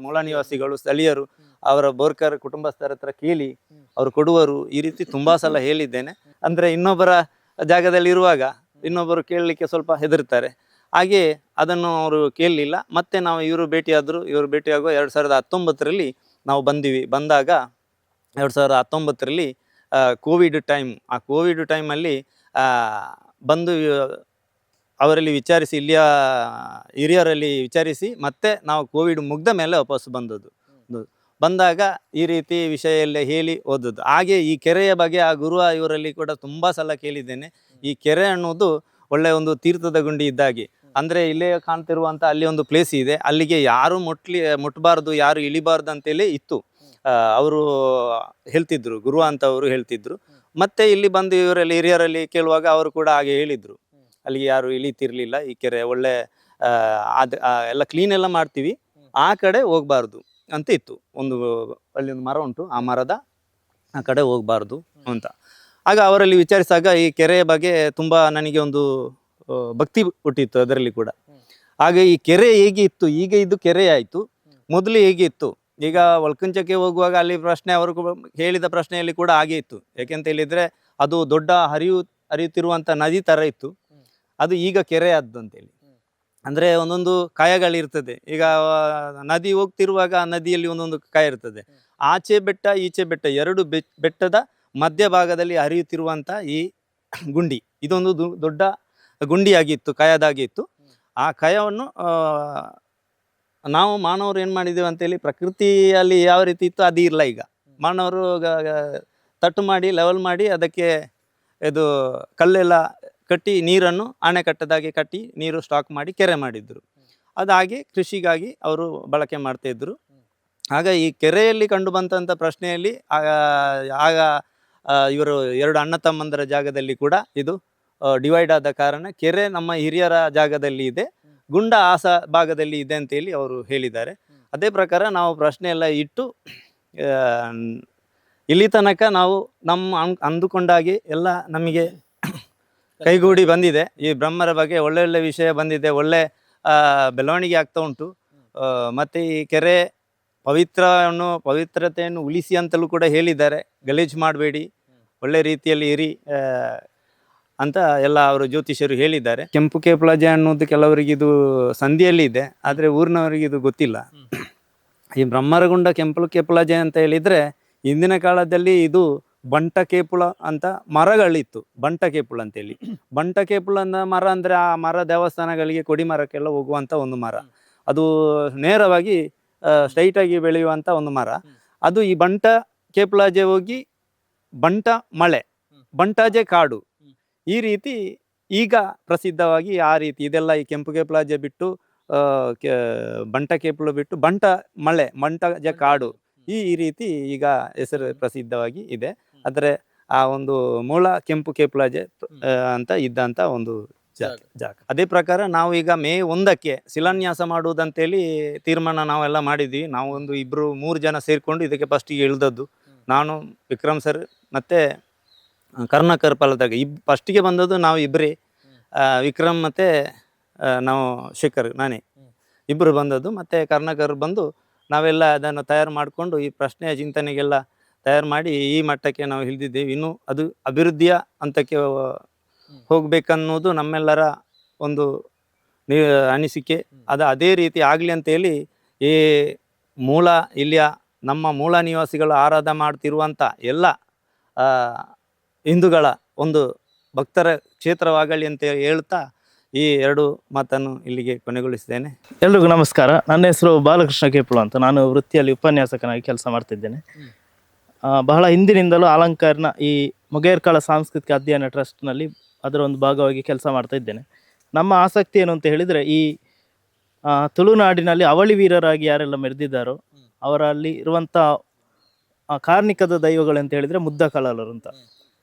ಮೂಲ ನಿವಾಸಿಗಳು ಸ್ಥಳೀಯರು ಅವರ ಬೋರ್ಕರ್ ಕುಟುಂಬಸ್ಥರ ಹತ್ರ ಕೇಳಿ ಅವರು ಕೊಡುವರು, ಈ ರೀತಿ ತುಂಬ ಸಲ ಹೇಳಿದ್ದೇನೆ. ಅಂದರೆ ಇನ್ನೊಬ್ಬರ ಜಾಗದಲ್ಲಿ ಇರುವಾಗ ಇನ್ನೊಬ್ಬರು ಕೇಳಲಿಕ್ಕೆ ಸ್ವಲ್ಪ ಹೆದರ್ತಾರೆ. ಹಾಗೆ ಅದನ್ನು ಅವರು ಕೇಳಲಿಲ್ಲ. ಮತ್ತೆ ನಾವು ಇವರು ಭೇಟಿಯಾಗುವ 2019ರಲ್ಲಿ ನಾವು ಬಂದಾಗ 2019ರಲ್ಲಿ ಕೋವಿಡ್ ಟೈಮ್, ಆ ಕೋವಿಡ್ ಟೈಮಲ್ಲಿ ಬಂದು ಅವರಲ್ಲಿ ವಿಚಾರಿಸಿ, ಇಲ್ಲಿಯ ಹಿರಿಯರಲ್ಲಿ ವಿಚಾರಿಸಿ ಮತ್ತೆ ನಾವು ಕೋವಿಡ್ ಮುಗ್ದ ಮೇಲೆ ವಾಪಸ್ ಬಂದಾಗ ಈ ರೀತಿ ವಿಷಯ ಎಲ್ಲ ಹೇಳಿ ಓದೋದು. ಹಾಗೆ ಈ ಕೆರೆಯ ಬಗ್ಗೆ ಆ ಗುರುವ ಇವರಲ್ಲಿ ಕೂಡ ತುಂಬ ಸಲ ಕೇಳಿದ್ದೇನೆ. ಈ ಕೆರೆ ಅನ್ನೋದು ಒಳ್ಳೆಯ ಒಂದು ತೀರ್ಥದ ಗುಂಡಿ ಇದ್ದಾಗೆ. ಅಂದರೆ ಇಲ್ಲೇ ಕಾಣ್ತಿರುವಂಥ ಅಲ್ಲಿ ಒಂದು ಪ್ಲೇಸ್ ಇದೆ, ಅಲ್ಲಿಗೆ ಯಾರು ಮುಟ್ಟಬಾರ್ದು, ಯಾರು ಇಳಿಬಾರ್ದು ಅಂತೇಳಿ ಇತ್ತು. ಅವರು ಹೇಳ್ತಿದ್ರು, ಗುರು ಅಂತ ಅವರು ಹೇಳ್ತಿದ್ರು. ಮತ್ತೆ ಇಲ್ಲಿ ಬಂದು ಇವರಲ್ಲಿ ಹಿರಿಯರಲ್ಲಿ ಕೇಳುವಾಗ ಅವರು ಕೂಡ ಹಾಗೆ ಹೇಳಿದರು, ಅಲ್ಲಿಗೆ ಯಾರು ಇಳಿತಿರ್ಲಿಲ್ಲ, ಈ ಕೆರೆ ಒಳ್ಳೆ ಎಲ್ಲ ಕ್ಲೀನ್ ಎಲ್ಲ ಮಾಡ್ತೀವಿ, ಆ ಕಡೆ ಹೋಗ್ಬಾರ್ದು ಅಂತ ಇತ್ತು. ಅಲ್ಲಿ ಒಂದು ಮರ ಉಂಟು, ಆ ಮರದ ಆ ಕಡೆ ಹೋಗ್ಬಾರ್ದು ಅಂತ. ಆಗ ಅವರಲ್ಲಿ ವಿಚಾರಿಸಿದಾಗ ಈ ಕೆರೆಯ ಬಗ್ಗೆ ತುಂಬ ನನಗೆ ಒಂದು ಭಕ್ತಿ ಹುಟ್ಟಿತ್ತು ಅದರಲ್ಲಿ ಕೂಡ. ಹಾಗೆ ಈ ಕೆರೆ ಹೇಗೆ ಇತ್ತು, ಈಗ ಇದು ಕೆರೆ ಆಯಿತು, ಮೊದಲು ಹೇಗೆ ಇತ್ತು. ಈಗ ಒಳ್ಕಂಚಕ್ಕೆ ಹೋಗುವಾಗ ಅಲ್ಲಿ ಪ್ರಶ್ನೆ, ಅವರು ಹೇಳಿದ ಪ್ರಶ್ನೆಯಲ್ಲಿ ಕೂಡ ಹಾಗೆ ಇತ್ತು. ಯಾಕೆಂತ ಹೇಳಿದರೆ ಅದು ದೊಡ್ಡ ಹರಿಯುತ್ತಿರುವಂಥ ನದಿ ಥರ ಇತ್ತು, ಅದು ಈಗ ಕೆರೆ ಆದ್ದು ಅಂತೇಳಿ. ಅಂದರೆ ಒಂದೊಂದು ಕಾಯಗಳಿರ್ತದೆ. ಈಗ ನದಿ ಹೋಗ್ತಿರುವಾಗ ನದಿಯಲ್ಲಿ ಒಂದೊಂದು ಕಾಯ ಇರ್ತದೆ, ಆಚೆ ಬೆಟ್ಟ ಈಚೆ ಬೆಟ್ಟ, ಎರಡು ಬೆಟ್ಟದ ಮಧ್ಯಭಾಗದಲ್ಲಿ ಹರಿಯುತ್ತಿರುವಂಥ ಈ ಗುಂಡಿ, ಇದೊಂದು ದೊಡ್ಡ ಗುಂಡಿಯಾಗಿತ್ತು, ಕಾಯದಾಗಿತ್ತು. ಆ ಕಯವನ್ನು ನಾವು ಮಾನವರು ಏನು ಮಾಡಿದ್ದೇವೆ ಅಂತೇಳಿ ಪ್ರಕೃತಿಯಲ್ಲಿ ಯಾವ ರೀತಿ ಇತ್ತು ಅದು ಇಲ್ಲ. ಈಗ ಮಾನವರು ತಟ್ಟು ಮಾಡಿ ಲೆವೆಲ್ ಮಾಡಿ ಅದಕ್ಕೆ ಇದು ಕಲ್ಲೆಲ್ಲ ಕಟ್ಟಿ ನೀರನ್ನು ಅಣೆಕಟ್ಟದಾಗೆ ಕಟ್ಟಿ ನೀರು ಸ್ಟಾಕ್ ಮಾಡಿ ಕೆರೆ ಮಾಡಿದ್ರು. ಅದಾಗಿ ಕೃಷಿಗಾಗಿ ಅವರು ಬಳಕೆ ಮಾಡ್ತಾಯಿದ್ರು. ಆಗ ಈ ಕೆರೆಯಲ್ಲಿ ಕಂಡು ಬಂದಂಥ ಪ್ರಶ್ನೆಯಲ್ಲಿ ಆಗ ಇವರು 2 ಅಣ್ಣ ತಮ್ಮಂದರ ಜಾಗದಲ್ಲಿ ಕೂಡ ಇದು ಡಿವೈಡ್ ಆದ ಕಾರಣ ಕೆರೆ ನಮ್ಮ ಹಿರಿಯರ ಜಾಗದಲ್ಲಿ ಇದೆ, ಗುಂಡ ಭಾಗದಲ್ಲಿ ಇದೆ ಅಂತೇಳಿ ಅವರು ಹೇಳಿದ್ದಾರೆ. ಅದೇ ಪ್ರಕಾರ ನಾವು ಪ್ರಶ್ನೆ ಎಲ್ಲ ಇಟ್ಟು ಇಲ್ಲಿ ತನಕ ನಾವು ನಮ್ಮ ಅಂದುಕೊಂಡಾಗೆ ಎಲ್ಲ ನಮಗೆ ಕೈಗೂಡಿ ಬಂದಿದೆ. ಈ ಬ್ರಹ್ಮರ ಬಗ್ಗೆ ಒಳ್ಳೆ ವಿಷಯ ಬಂದಿದೆ, ಒಳ್ಳೆ ಬೆಳವಣಿಗೆ ಆಗ್ತಾ ಉಂಟು. ಮತ್ತು ಈ ಕೆರೆ ಪವಿತ್ರತೆಯನ್ನು ಉಳಿಸಿ ಅಂತಲೂ ಕೂಡ ಹೇಳಿದ್ದಾರೆ. ಗಲೀಜು ಮಾಡಬೇಡಿ, ಒಳ್ಳೆ ರೀತಿಯಲ್ಲಿ ಇರಿ ಅಂತ ಎಲ್ಲ ಅವರು ಜ್ಯೋತಿಷರು ಹೇಳಿದ್ದಾರೆ. ಕೆಂಪು ಕೇಪಲಾಜೆ ಅನ್ನೋದು ಕೆಲವರಿಗೆ ಇದು ಸಂಧಿಯಲ್ಲಿ ಇದೆ, ಆದರೆ ಊರಿನವರಿಗೆ ಇದು ಗೊತ್ತಿಲ್ಲ. ಈ ಬ್ರಹ್ಮರಗುಂಡ ಕೆಂಪು ಕೇಪಲಾಜೆ ಅಂತ ಹೇಳಿದರೆ ಹಿಂದಿನ ಕಾಲದಲ್ಲಿ ಇದು ಬಂಟ ಕೇಪುಳ ಅಂತ ಮರಗಳಿತ್ತು. ಬಂಟ ಕೇಪುಳ ಅಂತೇಳಿ, ಬಂಟ ಕೇಪುಳ ಮರ ಅಂದರೆ ಆ ಮರ ದೇವಸ್ಥಾನಗಳಿಗೆ ಕೊಡಿ ಮರಕ್ಕೆಲ್ಲ ಹೋಗುವಂಥ ಒಂದು ಮರ. ಅದು ನೇರವಾಗಿ ಸ್ಟ್ರೈಟಾಗಿ ಬೆಳೆಯುವಂಥ ಒಂದು ಮರ. ಅದು ಈ ಬಂಟ ಕೇಪಲಾಜೆ ಹೋಗಿ ಬಂಟ ಮಳೆ, ಬಂಟಾಜೆ ಕಾಡು, ಈ ರೀತಿ ಈಗ ಪ್ರಸಿದ್ಧವಾಗಿ ಆ ರೀತಿ ಇದೆಲ್ಲ ಈ ಕೆಂಪು ಕೇಪಲಾಜೆ ಬಿಟ್ಟು ಬಂಟ ಕೇಪುಳ ಬಿಟ್ಟು ಬಂಟ ಮಳೆ, ಬಂಟಾಜೆ ಕಾಡು, ಈ ರೀತಿ ಈಗ ಹೆಸರು ಪ್ರಸಿದ್ಧವಾಗಿ ಇದೆ. ಆದರೆ ಆ ಒಂದು ಮೂಲ ಕೆಂಪು ಕೇಪಲಾಜೆ ಅಂತ ಇದ್ದಂಥ ಒಂದು ಜಾಗ. ಅದೇ ಪ್ರಕಾರ ನಾವು ಈಗ ಮೇ 1ಕ್ಕೆ ಶಿಲಾನ್ಯಾಸ ಮಾಡುವುದಂತೇಳಿ ತೀರ್ಮಾನ ನಾವೆಲ್ಲ ಮಾಡಿದ್ವಿ. ನಾವು ಒಂದು 2-3 ಜನ ಸೇರಿಕೊಂಡು ಇದಕ್ಕೆ ಫಸ್ಟಿಗೆ ಇಳಿದದ್ದು. ನಾನು, ವಿಕ್ರಮ್ ಸರ್ ಮತ್ತು ಕರ್ಣಕರ್ ಪಾಲದಾಗ ಫಸ್ಟಿಗೆ ಬಂದದ್ದು ನಾವು ಇಬ್ಬರೇ, ವಿಕ್ರಮ್ ಮತ್ತು ನಾವು ಶೇಖರ್, ನಾನೇ ಇಬ್ಬರು ಬಂದದ್ದು. ಮತ್ತು ಕರ್ಣಕರ್ ಬಂದು ನಾವೆಲ್ಲ ಅದನ್ನು ತಯಾರು ಮಾಡಿಕೊಂಡು ಈ ಪ್ರಶ್ನೆಯ ಚಿಂತನೆಗೆಲ್ಲ ತಯಾರು ಮಾಡಿ ಈ ಮಟ್ಟಕ್ಕೆ ನಾವು ಇಳಿದಿದ್ದೇವೆ. ಇನ್ನು ಅದು ಅಭಿವೃದ್ಧಿಯ ಹಂತಕ್ಕೆ ಹೋಗಬೇಕನ್ನೋದು ನಮ್ಮೆಲ್ಲರ ಒಂದು ಅನಿಸಿಕೆ. ಅದೇ ರೀತಿ ಆಗಲಿ ಅಂತೇಳಿ ಈ ಇಲ್ಲಿಯ ನಮ್ಮ ಮೂಲ ನಿವಾಸಿಗಳು ಆರಾಧನೆ ಮಾಡ್ತಿರುವಂಥ ಎಲ್ಲ ಹಿಂದೂಗಳ ಒಂದು ಭಕ್ತರ ಕ್ಷೇತ್ರವಾಗಲಿ ಅಂತ ಹೇಳ್ತಾ ಈ 2 ಮಾತನ್ನು ಇಲ್ಲಿಗೆ ಕೊನೆಗೊಳಿಸಿದ್ದೇನೆ. ಎಲ್ರಿಗೂ ನಮಸ್ಕಾರ. ನನ್ನ ಹೆಸರು ಬಾಲಕೃಷ್ಣ ಕೇಪುಳ ಅಂತ. ನಾನು ವೃತ್ತಿಯಲ್ಲಿ ಉಪನ್ಯಾಸಕನಾಗಿ ಕೆಲಸ ಮಾಡ್ತಿದ್ದೇನೆ. ಬಹಳ ಹಿಂದಿನಿಂದಲೂ ಅಲಂಕಾರ್ನ ಈ ಮೊಗೇರ್ಕಾಳ ಸಾಂಸ್ಕೃತಿಕ ಅಧ್ಯಯನ ಟ್ರಸ್ಟ್ನಲ್ಲಿ ಅದರ ಒಂದು ಭಾಗವಾಗಿ ಕೆಲಸ ಮಾಡ್ತಾ ಇದ್ದೇನೆ. ನಮ್ಮ ಆಸಕ್ತಿ ಏನು ಅಂತ ಹೇಳಿದರೆ, ಈ ತುಳುನಾಡಿನಲ್ಲಿ ಅವಳಿ ವೀರರಾಗಿ ಯಾರೆಲ್ಲ ಮೆರೆದಿದ್ದಾರೋ ಅವರಲ್ಲಿ ಇರುವಂಥ ಕಾರ್ಣಿಕದ ದೈವಗಳು ಅಂತ ಹೇಳಿದರೆ ಮುದ್ದ ಕಳಲರು ಅಂತ.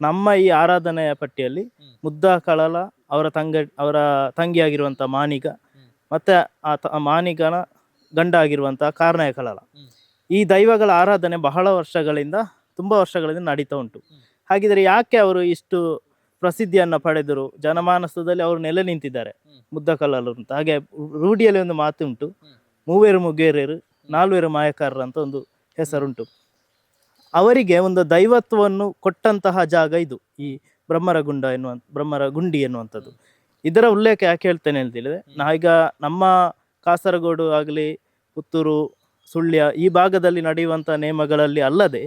ನಮ್ಮ ಈ ಆರಾಧನೆಯ ಪಟ್ಟಿಯಲ್ಲಿ ಮುದ್ದ ಕಳಲ, ಅವರ ತಂಗಿಯಾಗಿರುವಂಥ ಮಾನಿಗ, ಮತ್ತು ಆ ಮಾನಿಗನ ಗಂಡ ಆಗಿರುವಂಥ ಕಾರ್ಣಯ ಕಳಲ, ಈ ದೈವಗಳ ಆರಾಧನೆ ತುಂಬ ವರ್ಷಗಳಿಂದ ನಡೀತಾ ಉಂಟು. ಹಾಗಿದ್ರೆ ಯಾಕೆ ಅವರು ಇಷ್ಟು ಪ್ರಸಿದ್ಧಿಯನ್ನು ಪಡೆದರು, ಜನಮಾನಸದಲ್ಲಿ ಅವರು ನೆಲೆ ನಿಂತಿದ್ದಾರೆ ಮುದ್ದ ಕಳಲರು ಅಂತ? ಹಾಗೆ ರೂಢಿಯಲ್ಲಿ ಒಂದು ಮಾತು ಉಂಟು, 3 ಮುಗೇರರು 4 ಮಾಯಕಾರರು ಅಂತ ಒಂದು ಹೆಸರುಂಟು. ಅವರಿಗೆ ಒಂದು ದೈವತ್ವವನ್ನು ಕೊಟ್ಟಂತಹ ಜಾಗ ಇದು, ಈ ಬ್ರಹ್ಮರ ಗುಂಡಿ ಎನ್ನುವಂಥದ್ದು. ಇದರ ಉಲ್ಲೇಖ ಯಾಕೆ ಹೇಳ್ತೇನೆ ಅಂತೇಳಿದ್ರೆ, ಈಗ ನಮ್ಮ ಕಾಸರಗೋಡು ಆಗಲಿ, ಪುತ್ತೂರು, ಸುಳ್ಯ ಈ ಭಾಗದಲ್ಲಿ ನಡೆಯುವಂಥ ನೇಮಗಳಲ್ಲಿ ಅಲ್ಲದೆ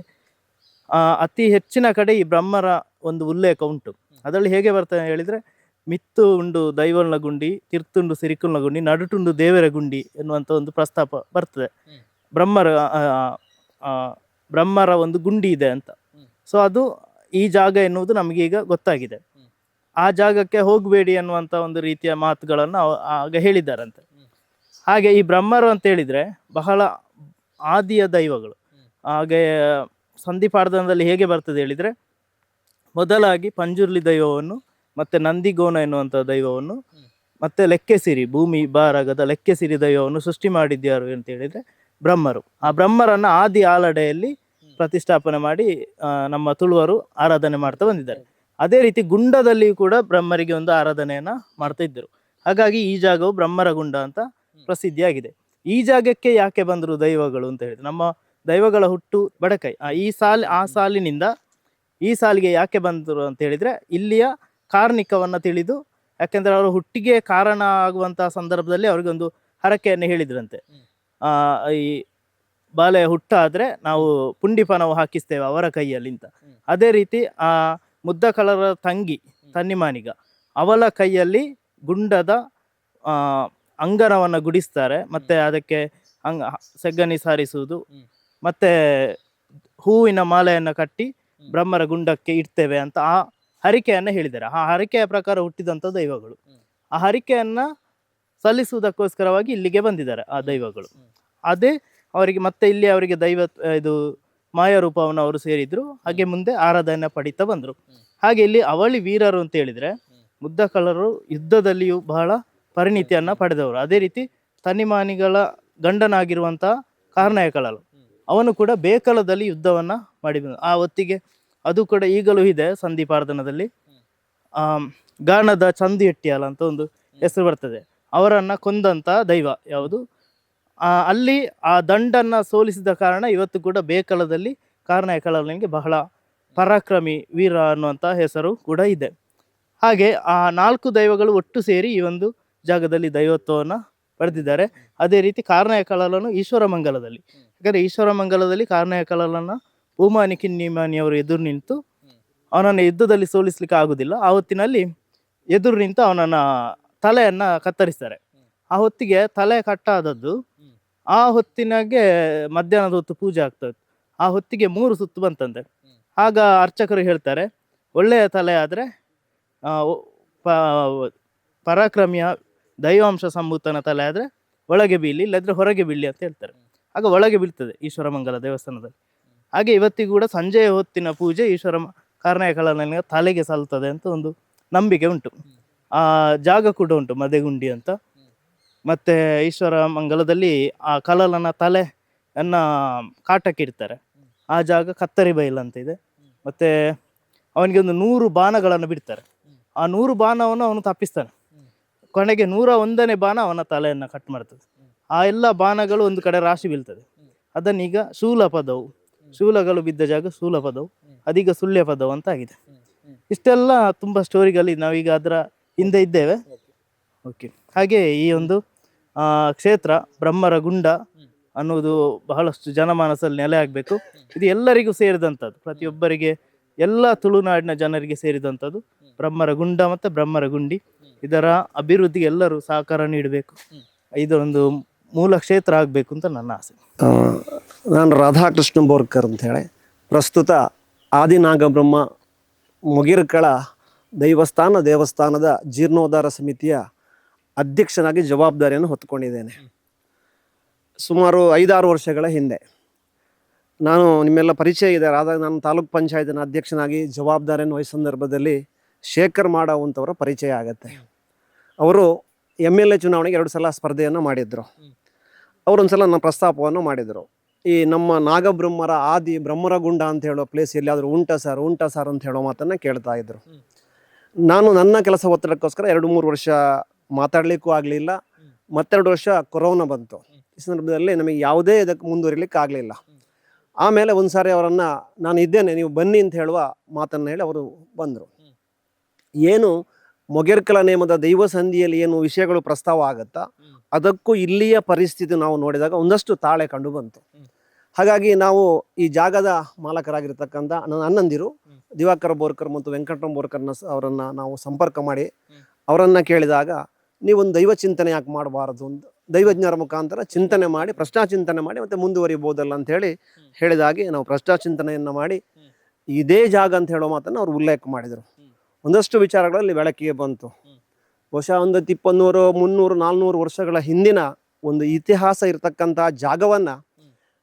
ಅತಿ ಹೆಚ್ಚಿನ ಕಡೆ ಈ ಬ್ರಹ್ಮರ ಒಂದು ಉಲ್ಲೇಖ ಉಂಟು. ಅದರಲ್ಲಿ ಹೇಗೆ ಬರ್ತದೆ ಹೇಳಿದರೆ, ಮಿತ್ತು ಉಂಡು ದೈವಲ್ನ ಗುಂಡಿ, ತಿರ್ತುಂಡು ಸಿರಿಕುಲ್ನ ಗುಂಡಿ, ನಡುಟುಂಡು ದೇವರ ಗುಂಡಿ ಎನ್ನುವಂಥ ಒಂದು ಪ್ರಸ್ತಾಪ ಬರ್ತದೆ. ಬ್ರಹ್ಮರ ಒಂದು ಗುಂಡಿ ಇದೆ ಅಂತ. ಸೊ ಅದು ಈ ಜಾಗ ಎನ್ನುವುದು ನಮಗೆ ಈಗ ಗೊತ್ತಾಗಿದೆ. ಆ ಜಾಗಕ್ಕೆ ಹೋಗಬೇಡಿ ಅನ್ನುವಂಥ ಒಂದು ರೀತಿಯ ಮಾತುಗಳನ್ನು ಆಗ ಹೇಳಿದ್ದಾರಂತೆ. ಹಾಗೆ ಈ ಬ್ರಹ್ಮರು ಅಂತ ಹೇಳಿದರೆ ಬಹಳ ಆದಿಯ ದೈವಗಳು. ಹಾಗೆ ಸಂಧಿಪಾಡ್ದನದಲ್ಲಿ ಹೇಗೆ ಬರ್ತದೆ ಹೇಳಿದರೆ, ಮೊದಲಾಗಿ ಪಂಜುರ್ಲಿ ದೈವವನ್ನು, ಮತ್ತು ನಂದಿಗೋನ ಎನ್ನುವಂಥ ದೈವವನ್ನು, ಮತ್ತು ಲೆಕ್ಕೆಸಿರಿ, ಭೂಮಿ ಭಾರಗದ ಲೆಕ್ಕೆಸಿರಿ ದೈವವನ್ನು ಸೃಷ್ಟಿ ಮಾಡಿದ್ಯಾರು ಅಂತ ಹೇಳಿದರೆ ಬ್ರಹ್ಮರು. ಆ ಬ್ರಹ್ಮರನ್ನು ಆದಿ ಆಲಡೆಯಲ್ಲಿ ಪ್ರತಿಷ್ಠಾಪನೆ ಮಾಡಿ ನಮ್ಮ ತುಳುವರು ಆರಾಧನೆ ಮಾಡ್ತಾ ಬಂದಿದ್ದಾರೆ. ಅದೇ ರೀತಿ ಗುಂಡದಲ್ಲಿ ಕೂಡ ಬ್ರಹ್ಮರಿಗೆ ಒಂದು ಆರಾಧನೆಯನ್ನು ಮಾಡ್ತಾ ಇದ್ದರು. ಹಾಗಾಗಿ ಈ ಜಾಗವು ಬ್ರಹ್ಮರ ಗುಂಡ ಅಂತ ಪ್ರಸಿದ್ಧಿಯಾಗಿದೆ. ಈ ಜಾಗಕ್ಕೆ ಯಾಕೆ ಬಂದರು ದೈವಗಳು ಅಂತ ಹೇಳಿದ್ರೆ, ನಮ್ಮ ದೈವಗಳ ಹುಟ್ಟು ಬಡಕೈ. ಆ ಸಾಲಿನಿಂದ ಈ ಸಾಲಿಗೆ ಯಾಕೆ ಬಂದರು ಅಂತ ಹೇಳಿದರೆ, ಇಲ್ಲಿಯ ಕಾರ್ಣಿಕವನ್ನು ತಿಳಿದು, ಯಾಕೆಂದರೆ ಅವರು ಹುಟ್ಟಿಗೆ ಕಾರಣ ಆಗುವಂತಹ ಸಂದರ್ಭದಲ್ಲಿ ಅವ್ರಿಗೆ ಒಂದು ಹರಕೆಯನ್ನು ಹೇಳಿದ್ರಂತೆ. ಈ ಬಾಲೆಯ ಹುಟ್ಟಾದರೆ ನಾವು ಪುಂಡಿಪನವು ಹಾಕಿಸ್ತೇವೆ ಅವರ ಕೈಯಲ್ಲಿ ಅಂತ. ಅದೇ ರೀತಿ ಆ ಮುದ್ದ ಕಳರ ತಂಗಿ ತನ್ನಿಮಾನಿಗ, ಅವಳ ಕೈಯಲ್ಲಿ ಗುಂಡದ ಅಂಗನವನ್ನು ಗುಡಿಸ್ತಾರೆ, ಮತ್ತೆ ಅದಕ್ಕೆ ಸೆಗಣಿ ಸಾರಿಸುವುದು, ಮತ್ತೆ ಹೂವಿನ ಮಾಲೆಯನ್ನು ಕಟ್ಟಿ ಬ್ರಹ್ಮರ ಗುಂಡಕ್ಕೆ ಇಡ್ತೇವೆ ಅಂತ ಆ ಹರಿಕೆಯನ್ನ ಹೇಳಿದ್ದಾರೆ. ಆ ಹರಿಕೆಯ ಪ್ರಕಾರ ಹುಟ್ಟಿದಂಥ ದೈವಗಳು. ಆ ಹರಿಕೆಯನ್ನ ಸಲ್ಲಿಸುವುದಕ್ಕೋಸ್ಕರವಾಗಿ ಇಲ್ಲಿಗೆ ಬಂದಿದ್ದಾರೆ ಆ ದೈವಗಳು. ಅದೇ ಅವರಿಗೆ ಮತ್ತೆ ಇಲ್ಲಿ ಅವರಿಗೆ ಇದು ಮಾಯಾ ರೂಪವನ್ನು ಅವರು ಸೇರಿದ್ರು. ಹಾಗೆ ಮುಂದೆ ಆರಾಧನೆ ಪಡಿತಾ ಬಂದ್ರು. ಹಾಗೆ ಇಲ್ಲಿ ಅವಳಿ ವೀರರು ಅಂತ ಹೇಳಿದ್ರೆ ಮುದ್ದಕಳರು ಯುದ್ಧದಲ್ಲಿಯೂ ಬಹಳ ಪರಿಣಿತಿಯನ್ನ ಪಡೆದವರು. ಅದೇ ರೀತಿ ತನಿಮಾನಿಗಳ ಗಂಡನಾಗಿರುವಂತಹ ಕಾರ್ನಾಯಕಳಲು ಅವನು ಕೂಡ ಬೇಕಲದಲ್ಲಿ ಯುದ್ಧವನ್ನ ಮಾಡಿ ಆ ಹೊತ್ತಿಗೆ ಅದು ಕೂಡ ಈಗಲೂ ಇದೆ ಸಂಧಿಪಾರ್ಧನದಲ್ಲಿ. ಗಾಣದ ಚಂದಿಯಟ್ಟಿಯಾಲ ಅಂತ ಒಂದು ಹೆಸರು ಬರ್ತದೆ. ಅವರನ್ನ ಕೊಂದಂತ ದೈವ ಯಾವುದು, ಅಲ್ಲಿ ಆ ದಂಡನ್ನ ಸೋಲಿಸಿದ ಕಾರಣ ಇವತ್ತು ಕೂಡ ಬೇಕಲದಲ್ಲಿ ಕಾರ್ನಾಯಕಳನಿಗೆ ಬಹಳ ಪರಾಕ್ರಮಿ ವೀರ ಅನ್ನುವಂಥ ಹೆಸರು ಕೂಡ ಇದೆ. ಹಾಗೆ ಆ 4 ದೈವಗಳು ಒಟ್ಟು ಸೇರಿ ಈ ಒಂದು ಜಾಗದಲ್ಲಿ ದೈವತ್ವವನ್ನು ಪಡೆದಿದ್ದಾರೆ. ಅದೇ ರೀತಿ ಕಾರ್ನಾಯಕಳಲನ್ನು ಈಶ್ವರ ಮಂಗಲದಲ್ಲಿ, ಯಾಕಂದರೆ ಈಶ್ವರ ಮಂಗಲದಲ್ಲಿ ಕಾರ್ನಾಯಕಳಲನ್ನ ಭೂಮಾನಿ ಕಿನ್ನಿಮಾನಿಯವರು ಎದುರು ನಿಂತು ಅವನನ್ನು ಯುದ್ಧದಲ್ಲಿ ಸೋಲಿಸ್ಲಿಕ್ಕೆ ಆಗುದಿಲ್ಲ. ಆ ಹೊತ್ತಿನಲ್ಲಿ ಎದುರು ನಿಂತು ಅವನನ್ನ ತಲೆಯನ್ನ ಕತ್ತರಿಸ್ತಾರೆ. ಆ ಹೊತ್ತಿಗೆ ತಲೆ ಕಟ್ಟಾದದ್ದು ಆ ಹೊತ್ತಿನಾಗೆ ಮಧ್ಯಾಹ್ನದ ಹೊತ್ತು ಪೂಜೆ ಆಗ್ತದೆ. ಆ ಹೊತ್ತಿಗೆ 3 ಸುತ್ತು ಬಂತಂತೆ. ಆಗ ಅರ್ಚಕರು ಹೇಳ್ತಾರೆ, ಒಳ್ಳೆಯ ತಲೆ ಆದರೆ ಪರಾಕ್ರಮಿಯ ದೈವಾಂಶ ಸಂಭೂತನ ತಲೆ ಆದರೆ ಒಳಗೆ ಬೀಳಿ, ಇಲ್ಲದ್ರೆ ಹೊರಗೆ ಬೀಳಿ ಅಂತ ಹೇಳ್ತಾರೆ. ಆಗ ಒಳಗೆ ಬೀಳ್ತದೆ ಈಶ್ವರ ಮಂಗಲ ದೇವಸ್ಥಾನದಲ್ಲಿ. ಹಾಗೆ ಇವತ್ತಿಗೂ ಕೂಡ ಸಂಜೆಯ ಹೊತ್ತಿನ ಪೂಜೆ ಈಶ್ವರ ಕಾರ್ನಾಯಕಳನಿಗೆ ತಲೆಗೆ ಸಲ್ತದೆ ಅಂತ ಒಂದು ನಂಬಿಕೆ ಉಂಟು. ಆ ಜಾಗ ಕೂಡ ಉಂಟು ಮದೆಗುಂಡಿ ಅಂತ. ಮತ್ತೆ ಈಶ್ವರ ಮಂಗಲದಲ್ಲಿ ಆ ಕಳಲನ ತಲೆಯನ್ನ ಕಾಟಕ್ಕೆ ಇಡ್ತಾರೆ. ಆ ಜಾಗ ಕತ್ತರಿ ಬೈಲ್ ಅಂತ ಇದೆ. ಮತ್ತೆ ಅವನಿಗೆ ಒಂದು 100 ಬಾಣಗಳನ್ನು ಬಿಡ್ತಾರೆ. ಆ 100 ಬಾಣವನ್ನು ಅವನು ತಪ್ಪಿಸ್ತಾನೆ. ಕೊನೆಗೆ 101ನೇ ಬಾಣ ಅವನ ತಲೆಯನ್ನು ಕಟ್ ಮಾಡ್ತದೆ. ಆ ಎಲ್ಲ ಬಾಣಗಳು ಒಂದು ಕಡೆ ರಾಶಿ ಬೀಳ್ತದೆ. ಅದನ್ನೀಗ ಶೂಲಪದವು, ಶೂಲಗಳು ಬಿದ್ದ ಜಾಗ ಶೂಲಪದವು, ಅದೀಗ ಸುಳ್ಯ ಪದವು ಅಂತ ಆಗಿದೆ. ಇಷ್ಟೆಲ್ಲ ತುಂಬ ಸ್ಟೋರಿಗಳು ನಾವೀಗ ಅದರ ಹಿಂದೆ ಇದ್ದೇವೆ. ಓಕೆ. ಹಾಗೆ ಈ ಒಂದು ಕ್ಷೇತ್ರ ಬ್ರಹ್ಮರ ಗುಂಡ ಅನ್ನುವುದು ಬಹಳಷ್ಟು ಜನಮಾನಸದಲ್ಲಿ ನೆಲೆ ಆಗಬೇಕು. ಇದು ಎಲ್ಲರಿಗೂ ಸೇರಿದಂಥದ್ದು, ಪ್ರತಿಯೊಬ್ಬರಿಗೆ, ಎಲ್ಲ ತುಳುನಾಡಿನ ಜನರಿಗೆ ಸೇರಿದಂಥದ್ದು ಬ್ರಹ್ಮರ ಗುಂಡ ಮತ್ತು ಬ್ರಹ್ಮರ ಗುಂಡಿ. ಇದರ ಅಭಿವೃದ್ಧಿಗೆ ಎಲ್ಲರೂ ಸಹಕಾರ ನೀಡಬೇಕು. ಇದೊಂದು ಮೂಲ ಕ್ಷೇತ್ರ ಆಗಬೇಕು ಅಂತ ನನ್ನ ಆಸೆ. ನಾನು ರಾಧಾಕೃಷ್ಣ ಬೋರ್ಕರ್ ಅಂತ ಹೇಳಿ ಪ್ರಸ್ತುತ ಆದಿನಾಗಬ್ರಹ್ಮ ಮುಗಿರ್ಕಳ ದೇವಸ್ಥಾನದ ಜೀರ್ಣೋದ್ಧಾರ ಸಮಿತಿಯ ಅಧ್ಯಕ್ಷನಾಗಿ ಜವಾಬ್ದಾರಿಯನ್ನು ಹೊತ್ತುಕೊಂಡಿದ್ದೇನೆ. ಸುಮಾರು 5-6 ವರ್ಷಗಳ ಹಿಂದೆ ನಾನು ನಿಮ್ಮೆಲ್ಲ ಪರಿಚಯ ಇದೆ. ನಾನು ತಾಲೂಕ್ ಪಂಚಾಯತಿನ ಅಧ್ಯಕ್ಷನಾಗಿ ಜವಾಬ್ದಾರಿಯನ್ನು ವಹಿಸೋ ಸಂದರ್ಭದಲ್ಲಿ ಶೇಖರ್ ಮಾಡುವಂಥವರ ಪರಿಚಯ ಆಗುತ್ತೆ. ಅವರು MLA ಚುನಾವಣೆಗೆ 2 ಸಲ ಸ್ಪರ್ಧೆಯನ್ನು ಮಾಡಿದರು. ಅವರೊಂದು ಸಲ ನನ್ನ ಪ್ರಸ್ತಾಪವನ್ನು ಮಾಡಿದರು. ಈ ನಮ್ಮ ನಾಗಬ್ರಹ್ಮರ ಆದಿ ಬ್ರಹ್ಮರಗುಂಡ ಅಂತ ಹೇಳೋ ಪ್ಲೇಸ್ ಎಲ್ಲಿಯಾದರೂ ಉಂಟಾ ಸರ್ ಅಂತ ಹೇಳೋ ಮಾತನ್ನು ಕೇಳ್ತಾ ಇದ್ರು. ನಾನು ನನ್ನ ಕೆಲಸ ಒತ್ತಡಕ್ಕೋಸ್ಕರ 2-3 ವರ್ಷ ಮಾತಾಡಲಿಕ್ಕೂ ಆಗಲಿಲ್ಲ. ಮತ್ತೆರಡು ವರ್ಷ ಕೊರೋನಾ ಬಂತು. ಈ ಸಂದರ್ಭದಲ್ಲಿ ನಮಗೆ ಯಾವುದೇ ಇದಕ್ಕೆ ಮುಂದುವರಿಲಿಕ್ಕೆ ಆಗಲಿಲ್ಲ. ಆಮೇಲೆ ಒಂದು ಸಾರಿ ಅವರನ್ನು ನಾನು ಇದ್ದೇನೆ, ನೀವು ಬನ್ನಿ ಅಂತ ಹೇಳುವ ಮಾತನ್ನು ಹೇಳಿ ಅವರು ಬಂದರು. ಏನು ಮೊಗೆರ್ಕಲ ನೇಮದ ದೈವ ಸಂಧಿಯಲ್ಲಿ ಏನು ವಿಷಯಗಳು ಪ್ರಸ್ತಾವ ಆಗುತ್ತಾ ಅದಕ್ಕೂ ಇಲ್ಲಿಯ ಪರಿಸ್ಥಿತಿ ನಾವು ನೋಡಿದಾಗ ಒಂದಷ್ಟು ತಾಳೆ ಕಂಡು ಬಂತು. ಹಾಗಾಗಿ ನಾವು ಈ ಜಾಗದ ಮಾಲಕರಾಗಿರ್ತಕ್ಕಂಥ ನನ್ನ ಅಣ್ಣಂದಿರು ದಿವಾಕರ್ ಬೋರ್ಕರ್ ಮತ್ತು ವೆಂಕಟರಾಮ್ ಬೋರ್ಕರ್ನ ಅವರನ್ನು ನಾವು ಸಂಪರ್ಕ ಮಾಡಿ ಅವರನ್ನು ಕೇಳಿದಾಗ ನೀವೊಂದು ದೈವ ಚಿಂತನೆ ಯಾಕೆ ಮಾಡಬಾರದು ಅಂತ, ದೈವಜ್ಞರ ಮುಖಾಂತರ ಚಿಂತನೆ ಮಾಡಿ ಪ್ರಶ್ನಾಚಿಂತನೆ ಮಾಡಿ ಮತ್ತೆ ಮುಂದುವರಿಬೋದಲ್ಲ ಅಂತ ಹೇಳಿದಾಗೆ ನಾವು ಪ್ರಶ್ನಾಚಿಂತನೆಯನ್ನು ಮಾಡಿ ಇದೇ ಜಾಗ ಅಂತ ಹೇಳೋ ಮಾತನ್ನು ಅವರು ಉಲ್ಲೇಖ ಮಾಡಿದರು. ಒಂದಷ್ಟು ವಿಚಾರಗಳಲ್ಲಿ ಬೆಳಕಿಗೆ ಬಂತು. ಬಹುಶಃ ಒಂದು 200, 300, 400 ವರ್ಷಗಳ ಹಿಂದಿನ ಒಂದು ಇತಿಹಾಸ ಇರತಕ್ಕಂಥ ಜಾಗವನ್ನು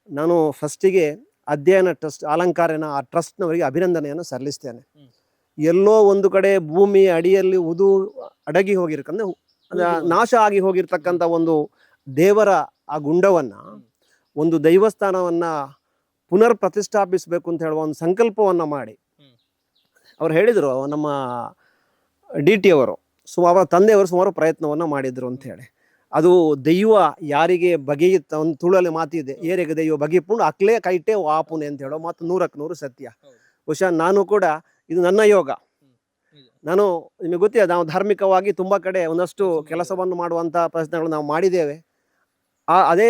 ನಾನು ಫಸ್ಟಿಗೆ ಅಧ್ಯಯನ ಟ್ರಸ್ಟ್ ಅಲಂಕಾರನ ಆ ಟ್ರಸ್ಟ್ನವರಿಗೆ ಅಭಿನಂದನೆಯನ್ನು ಸಲ್ಲಿಸ್ತೇನೆ. ಎಲ್ಲೋ ಒಂದು ಕಡೆ ಭೂಮಿ ಅಡಿಯಲ್ಲಿ ಅಡಗಿ ಹೋಗಿರ್ಕಂದ್ರೆ ನಾಶ ಆಗಿ ಹೋಗಿರ್ತಕ್ಕಂಥ ಒಂದು ದೇವರ ಆ ಗುಂಡವನ್ನು, ಒಂದು ದೈವಸ್ಥಾನವನ್ನು ಪುನರ್ ಪ್ರತಿಷ್ಠಾಪಿಸಬೇಕು ಅಂತ ಹೇಳುವ ಒಂದು ಸಂಕಲ್ಪವನ್ನು ಮಾಡಿ ಅವ್ರು ಹೇಳಿದರು. ನಮ್ಮ DT ಅವರು ಅವರ ತಂದೆಯವರು ಸುಮಾರು ಪ್ರಯತ್ನವನ್ನು ಮಾಡಿದರು ಅಂತ ಹೇಳಿ. ಅದು ದೈವ ಯಾರಿಗೆ ಬಗೆಯುತ್ತ, ಒಂದು ತುಳಲ್ಲಿ ಮಾತಿದೆ, ಏರಿಗೆ ದೈವ ಬಗೆಪುಂಡು ಅಕ್ಲೇ ಕೈಟೆ ಆಪುನೆ ಅಂತ ಹೇಳೋ ಮಾತು 100ಕ್ಕೆ 100 ಸತ್ಯ. ಬಹುಶಃ ನಾನು ಕೂಡ ಇದು ನನ್ನ ಯೋಗ. ನಾನು ನಿಮಗೆ ಗೊತ್ತಿದೆ, ನಾವು ಧಾರ್ಮಿಕವಾಗಿ ತುಂಬ ಕಡೆ ಒಂದಷ್ಟು ಕೆಲಸವನ್ನು ಮಾಡುವಂಥ ಪ್ರಯತ್ನಗಳು ನಾವು ಮಾಡಿದ್ದೇವೆ. ಅದೇ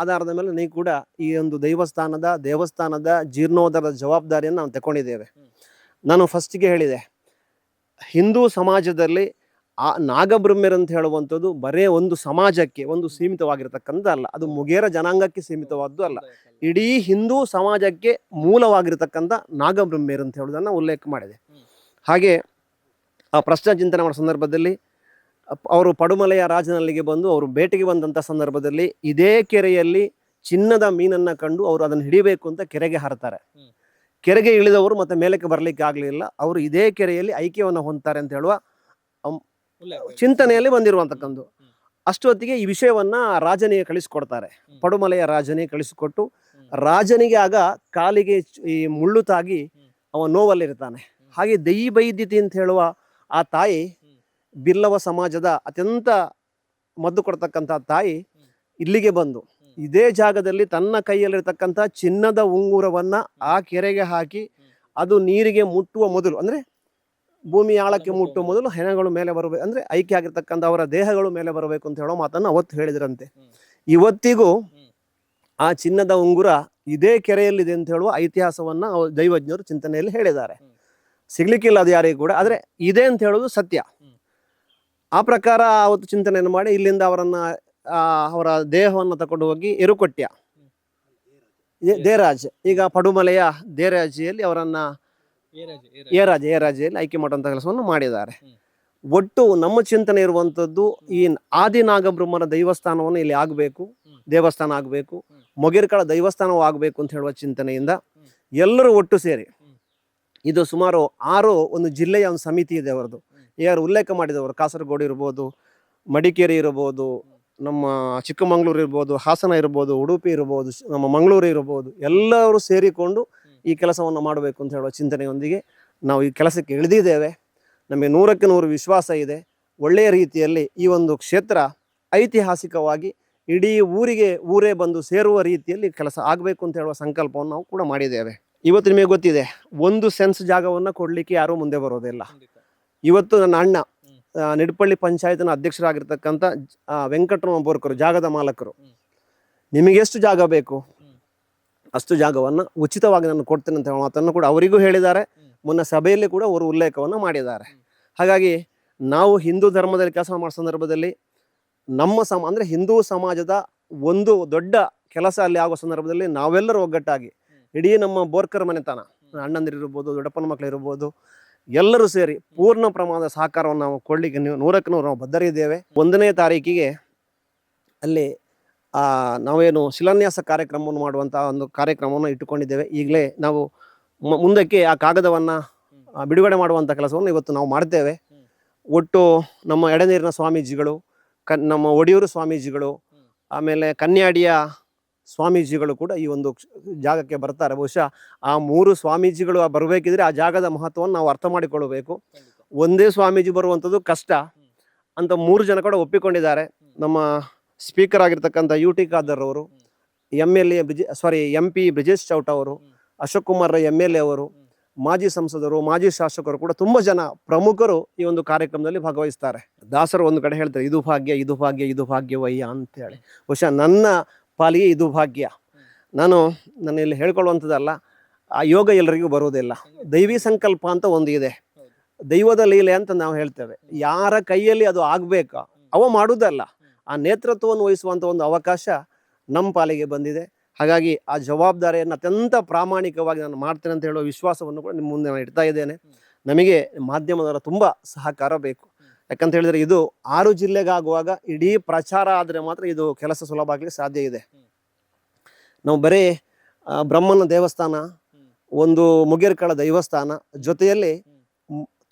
ಆಧಾರದ ಮೇಲೆ ನೀವು ಕೂಡ ಈ ಒಂದು ದೇವಸ್ಥಾನದ ಜೀರ್ಣೋದ್ಧಾರದ ಜವಾಬ್ದಾರಿಯನ್ನು ನಾವು ತಗೊಂಡಿದ್ದೇವೆ. ನಾನು ಫಸ್ಟಿಗೆ ಹೇಳಿದೆ, ಹಿಂದೂ ಸಮಾಜದಲ್ಲಿ ಆ ನಾಗಬ್ರಹ್ಮರು ಅಂತ ಹೇಳುವಂಥದ್ದು ಬರೇ ಒಂದು ಸಮಾಜಕ್ಕೆ ಒಂದು ಸೀಮಿತವಾಗಿರ್ತಕ್ಕಂಥ ಅಲ್ಲ, ಅದು ಮೊಗೇರ ಜನಾಂಗಕ್ಕೆ ಸೀಮಿತವಾದ್ದು ಅಲ್ಲ, ಇಡೀ ಹಿಂದೂ ಸಮಾಜಕ್ಕೆ ಮೂಲವಾಗಿರ್ತಕ್ಕಂಥ ನಾಗಬ್ರಹ್ಮರು ಅಂತ ಹೇಳೋದನ್ನು ಉಲ್ಲೇಖ ಮಾಡಿದೆ. ಹಾಗೆ ಆ ಪ್ರಶ್ನೆ ಚಿಂತನೆ ಮಾಡೋ ಸಂದರ್ಭದಲ್ಲಿ ಅವರು ಪಡುಮಲೆಯ ರಾಜನಲ್ಲಿಗೆ ಬಂದು ಅವರು ಬೇಟೆಗೆ ಬಂದಂಥ ಸಂದರ್ಭದಲ್ಲಿ ಇದೇ ಕೆರೆಯಲ್ಲಿ ಚಿನ್ನದ ಮೀನನ್ನು ಕಂಡು ಅವರು ಅದನ್ನು ಹಿಡಿಬೇಕು ಅಂತ ಕೆರೆಗೆ ಹಾರ್ತಾರೆ. ಕೆರೆಗೆ ಇಳಿದವರು ಮತ್ತೆ ಮೇಲಕ್ಕೆ ಬರಲಿಕ್ಕೆ ಆಗಲಿಲ್ಲ, ಅವರು ಇದೇ ಕೆರೆಯಲ್ಲಿ ಐಕ್ಯವನ್ನು ಹೊಂದ್ತಾರೆ ಅಂತ ಹೇಳುವ ಚಿಂತನೆಯಲ್ಲಿ ಬಂದಿರುವಂತಕ್ಕಂಥ. ಅಷ್ಟೊತ್ತಿಗೆ ಈ ವಿಷಯವನ್ನ ರಾಜನಿಗೆ ಕಳಿಸಿಕೊಡ್ತಾರೆ. ಪಡುಮಲೆಯ ರಾಜನಿಗೆ ಕಳಿಸಿಕೊಟ್ಟು ರಾಜನಿಗೆ ಆಗ ಕಾಲಿಗೆ ಈ ಮುಳ್ಳು ತಾಗಿ ಅವ ನೋವಲ್ಲಿರ್ತಾನೆ. ಹಾಗೆ ದೈವೈದ್ಯತೆ ಅಂತ ಹೇಳುವ ಆ ತಾಯಿ, ಬಿಲ್ಲವ ಸಮಾಜದ ಅತ್ಯಂತ ಮದ್ದು ಕೊಡ್ತಕ್ಕಂಥ ತಾಯಿ ಇಲ್ಲಿಗೆ ಬಂದು ಇದೇ ಜಾಗದಲ್ಲಿ ತನ್ನ ಕೈಯಲ್ಲಿರ್ತಕ್ಕಂಥ ಚಿನ್ನದ ಉಂಗುರವನ್ನ ಆ ಕೆರೆಗೆ ಹಾಕಿ ಅದು ನೀರಿಗೆ ಮುಟ್ಟುವ ಮೊದಲು, ಅಂದ್ರೆ ಭೂಮಿ ಆಳಕ್ಕೆ ಮುಟ್ಟುವ ಮೊದಲು ಹೆಣಗಳು ಮೇಲೆ ಬರಬೇಕು, ಅಂದ್ರೆ ಐಕ್ಯ ಆಗಿರ್ತಕ್ಕಂಥ ಅವರ ದೇಹಗಳು ಮೇಲೆ ಬರಬೇಕು ಅಂತ ಹೇಳೋ ಮಾತನ್ನು ಅವತ್ತು ಹೇಳಿದ್ರಂತೆ. ಇವತ್ತಿಗೂ ಆ ಚಿನ್ನದ ಉಂಗುರ ಇದೇ ಕೆರೆಯಲ್ಲಿದೆ ಅಂತ ಹೇಳುವ ಇತಿಹಾಸವನ್ನ ದೈವಜ್ಞರು ಚಿಂತನೆಯಲ್ಲಿ ಹೇಳಿದ್ದಾರೆ. ಸಿಗ್ಲಿಕ್ಕಿಲ್ಲ ಅದು ಯಾರಿಗೂ ಕೂಡ, ಆದ್ರೆ ಇದೆ ಅಂತ ಹೇಳೋದು ಸತ್ಯ. ಆ ಪ್ರಕಾರ ಅವತ್ತು ಚಿಂತನೆಯನ್ನು ಮಾಡಿ ಇಲ್ಲಿಂದ ಅವರ ದೇಹವನ್ನು ತಕೊಂಡು ಹೋಗಿ ಎರುಕೊಟ್ಯ ದೇರಾಜ್, ಈಗ ಪಡುಮಲೆಯ ದೇರಾಜಿಯಲ್ಲಿ ಅವರನ್ನ ಏರಾಜಿಯಲ್ಲಿ ಆಯ್ಕೆ ಮಾಡುವಂತ ಕೆಲಸವನ್ನು ಮಾಡಿದ್ದಾರೆ. ಒಟ್ಟು ನಮ್ಮ ಚಿಂತನೆ ಇರುವಂತದ್ದು ಈ ಆದಿನಾಗಬ್ರಹ್ಮನ ದೈವಸ್ಥಾನವನ್ನು ಇಲ್ಲಿ ಆಗಬೇಕು, ದೇವಸ್ಥಾನ ಆಗಬೇಕು, ಮೊಗೇರ್ಕಳ ದೈವಸ್ಥಾನವೂ ಆಗಬೇಕು ಅಂತ ಹೇಳುವ ಚಿಂತನೆಯಿಂದ ಎಲ್ಲರೂ ಒಟ್ಟು ಸೇರಿ, ಇದು ಸುಮಾರು 6 ಒಂದು ಜಿಲ್ಲೆಯ ಒಂದು ಸಮಿತಿ ಇದೆ ಅವರದು. ಯಾರು ಉಲ್ಲೇಖ ಮಾಡಿದವರು ಕಾಸರಗೋಡು ಇರ್ಬೋದು, ಮಡಿಕೇರಿ ಇರ್ಬೋದು, ನಮ್ಮ ಚಿಕ್ಕಮಂಗ್ಳೂರು ಇರ್ಬೋದು, ಹಾಸನ ಇರ್ಬೋದು, ಉಡುಪಿ ಇರ್ಬೋದು, ನಮ್ಮ ಮಂಗಳೂರು ಇರ್ಬೋದು, ಎಲ್ಲರೂ ಸೇರಿಕೊಂಡು ಈ ಕೆಲಸವನ್ನು ಮಾಡಬೇಕು ಅಂತ ಹೇಳುವ ಚಿಂತನೆಯೊಂದಿಗೆ ನಾವು ಈ ಕೆಲಸಕ್ಕೆ ಇಳಿದಿದ್ದೇವೆ. ನಮಗೆ 100ಕ್ಕೆ 100 ವಿಶ್ವಾಸ ಇದೆ. ಒಳ್ಳೆಯ ರೀತಿಯಲ್ಲಿ ಈ ಒಂದು ಕ್ಷೇತ್ರ ಐತಿಹಾಸಿಕವಾಗಿ ಇಡೀ ಊರೇ ಬಂದು ಸೇರುವ ರೀತಿಯಲ್ಲಿ ಕೆಲಸ ಆಗಬೇಕು ಅಂತ ಹೇಳುವ ಸಂಕಲ್ಪವನ್ನು ನಾವು ಕೂಡ ಮಾಡಿದ್ದೇವೆ. ಇವತ್ತು ನಿಮಗೆ ಗೊತ್ತಿದೆ, 1 ಸೆನ್ಸ್ ಜಾಗವನ್ನು ಕೊಡಲಿಕ್ಕೆ ಯಾರೂ ಮುಂದೆ ಬರೋದಿಲ್ಲ. ಇವತ್ತು ನನ್ನ ಅಣ್ಣ ನಿಡ್ಪಳ್ಳಿ ಪಂಚಾಯತ್ನ ಅಧ್ಯಕ್ಷರಾಗಿರ್ತಕ್ಕಂಥ ವೆಂಕಟರಮಣ ಬೋರ್ಕರು ಜಾಗದ ಮಾಲಕರು, ನಿಮಗೆ ಎಷ್ಟು ಜಾಗ ಬೇಕು ಅಷ್ಟು ಜಾಗವನ್ನು ಉಚಿತವಾಗಿ ನಾನು ಕೊಡ್ತೇನೆ ಅಂತ ಹೇಳೋ ಮಾತನ್ನು ಕೂಡ ಅವರಿಗೂ ಹೇಳಿದ್ದಾರೆ. ಮೊನ್ನೆ ಸಭೆಯಲ್ಲಿ ಕೂಡ ಅವರು ಉಲ್ಲೇಖವನ್ನು ಮಾಡಿದ್ದಾರೆ. ಹಾಗಾಗಿ ನಾವು ಹಿಂದೂ ಧರ್ಮದಲ್ಲಿ ಕೆಲಸ ಮಾಡೋ ಸಂದರ್ಭದಲ್ಲಿ ನಮ್ಮ ಅಂದರೆ ಹಿಂದೂ ಸಮಾಜದ ಒಂದು ದೊಡ್ಡ ಕೆಲಸ ಅಲ್ಲಿ ಆಗೋ ಸಂದರ್ಭದಲ್ಲಿ ನಾವೆಲ್ಲರೂ ಒಗ್ಗಟ್ಟಾಗಿ ಇಡೀ ನಮ್ಮ ಬೋರ್ಕರ್ ಮನೆತನ, ಅಣ್ಣಂದಿರಿರ್ಬೋದು, ದೊಡ್ಡಪ್ಪನ ಮಕ್ಕಳು ಇರ್ಬೋದು, ಎಲ್ಲರೂ ಸೇರಿ ಪೂರ್ಣ ಪ್ರಮಾಣದ ಸಹಕಾರವನ್ನು ನಾವು ಕೊಡಲಿಕ್ಕೆ 100ಕ್ಕೆ 100 ನಾವು ಬದ್ಧರಿದ್ದೇವೆ. 1ನೇ ತಾರೀಕಿಗೆ ಅಲ್ಲಿ ನಾವೇನು ಶಿಲಾನ್ಯಾಸ ಕಾರ್ಯಕ್ರಮವನ್ನು ಮಾಡುವಂಥ ಒಂದು ಕಾರ್ಯಕ್ರಮವನ್ನು ಇಟ್ಟುಕೊಂಡಿದ್ದೇವೆ. ಈಗಲೇ ನಾವು ಮುಂದಕ್ಕೆ ಆ ಕಾಗದವನ್ನು ಬಿಡುಗಡೆ ಮಾಡುವಂಥ ಕೆಲಸವನ್ನು ಇವತ್ತು ನಾವು ಮಾಡ್ತೇವೆ. ಒಟ್ಟು ನಮ್ಮ ಎಡೆನೀರಿನ ಸ್ವಾಮೀಜಿಗಳು, ನಮ್ಮ ಒಡಿಯೂರು ಸ್ವಾಮೀಜಿಗಳು, ಆಮೇಲೆ ಕನ್ಯಾಡಿಯ ಸ್ವಾಮೀಜಿಗಳು ಕೂಡ ಈ ಒಂದು ಜಾಗಕ್ಕೆ ಬರ್ತಾರೆ. ಬಹುಶಃ ಆ 3 ಸ್ವಾಮೀಜಿಗಳು ಬರಬೇಕಿದ್ರೆ ಆ ಜಾಗದ ಮಹತ್ವವನ್ನು ನಾವು ಅರ್ಥ ಮಾಡಿಕೊಳ್ಳಬೇಕು. ಒಂದೇ ಸ್ವಾಮೀಜಿ ಬರುವಂಥದ್ದು ಕಷ್ಟ ಅಂತ 3 ಜನ ಕೂಡ ಒಪ್ಪಿಕೊಂಡಿದ್ದಾರೆ. ನಮ್ಮ ಸ್ಪೀಕರ್ ಆಗಿರ್ತಕ್ಕಂಥ UT ಖಾದರ್ ಅವರು, MP ಬ್ರಿಜೇಶ್ ಚೌಟ ಅವರು, ಅಶೋಕ್ ಕುಮಾರ್ MLA ಅವರು, ಮಾಜಿ ಸಂಸದರು, ಮಾಜಿ ಶಾಸಕರು ಕೂಡ ತುಂಬ ಜನ ಪ್ರಮುಖರು ಈ ಒಂದು ಕಾರ್ಯಕ್ರಮದಲ್ಲಿ ಭಾಗವಹಿಸ್ತಾರೆ. ದಾಸರು ಒಂದು ಕಡೆ ಹೇಳ್ತಾರೆ, ಇದು ಭಾಗ್ಯ ಇದು ಭಾಗ್ಯ ಇದು ಭಾಗ್ಯವಯ್ಯ ಅಂತೇಳಿ. ಬಹುಶಃ ನನ್ನ ಪಾಲಿಗೆ ಇದು ಭಾಗ್ಯ. ನಾನು ಇಲ್ಲಿ ಹೇಳ್ಕೊಳ್ಳುವಂಥದ್ದಲ್ಲ, ಆ ಯೋಗ ಎಲ್ಲರಿಗೂ ಬರುವುದಿಲ್ಲ. ದೈವಿ ಸಂಕಲ್ಪ ಅಂತ ಒಂದು ಇದೆ, ದೈವದ ಲೀಲೆ ಅಂತ ನಾವು ಹೇಳ್ತೇವೆ. ಯಾರ ಕೈಯಲ್ಲಿ ಅದು ಆಗಬೇಕಾ ಅವ ಮಾಡುವುದಲ್ಲ, ಆ ನೇತೃತ್ವವನ್ನು ವಹಿಸುವಂಥ ಒಂದು ಅವಕಾಶ ನಮ್ಮ ಪಾಲಿಗೆ ಬಂದಿದೆ. ಹಾಗಾಗಿ ಆ ಜವಾಬ್ದಾರಿಯನ್ನು ಅತ್ಯಂತ ಪ್ರಾಮಾಣಿಕವಾಗಿ ನಾನು ಮಾಡ್ತೇನೆ ಅಂತ ಹೇಳುವ ವಿಶ್ವಾಸವನ್ನು ಕೂಡ ನಿಮ್ಮ ಮುಂದೆ ನಾನು ಇಡ್ತಾ ಇದ್ದೇನೆ. ನಮಗೆ ಮಾಧ್ಯಮದವರ ತುಂಬ ಸಹಕಾರ ಬೇಕು. ಯಾಕಂತ ಹೇಳಿದರೆ ಇದು 6 ಜಿಲ್ಲೆಗಾಗುವಾಗ ಇಡೀ ಪ್ರಚಾರ ಆದರೆ ಮಾತ್ರ ಇದು ಕೆಲಸ ಸುಲಭ ಆಗಲಿಕ್ಕೆ ಸಾಧ್ಯ ಇದೆ. ನಾವು ಬರೀ ಬ್ರಹ್ಮನ ದೇವಸ್ಥಾನ, ಒಂದು ಮೊಗೇರ್ಕಳ ದೈವಸ್ಥಾನ ಜೊತೆಯಲ್ಲಿ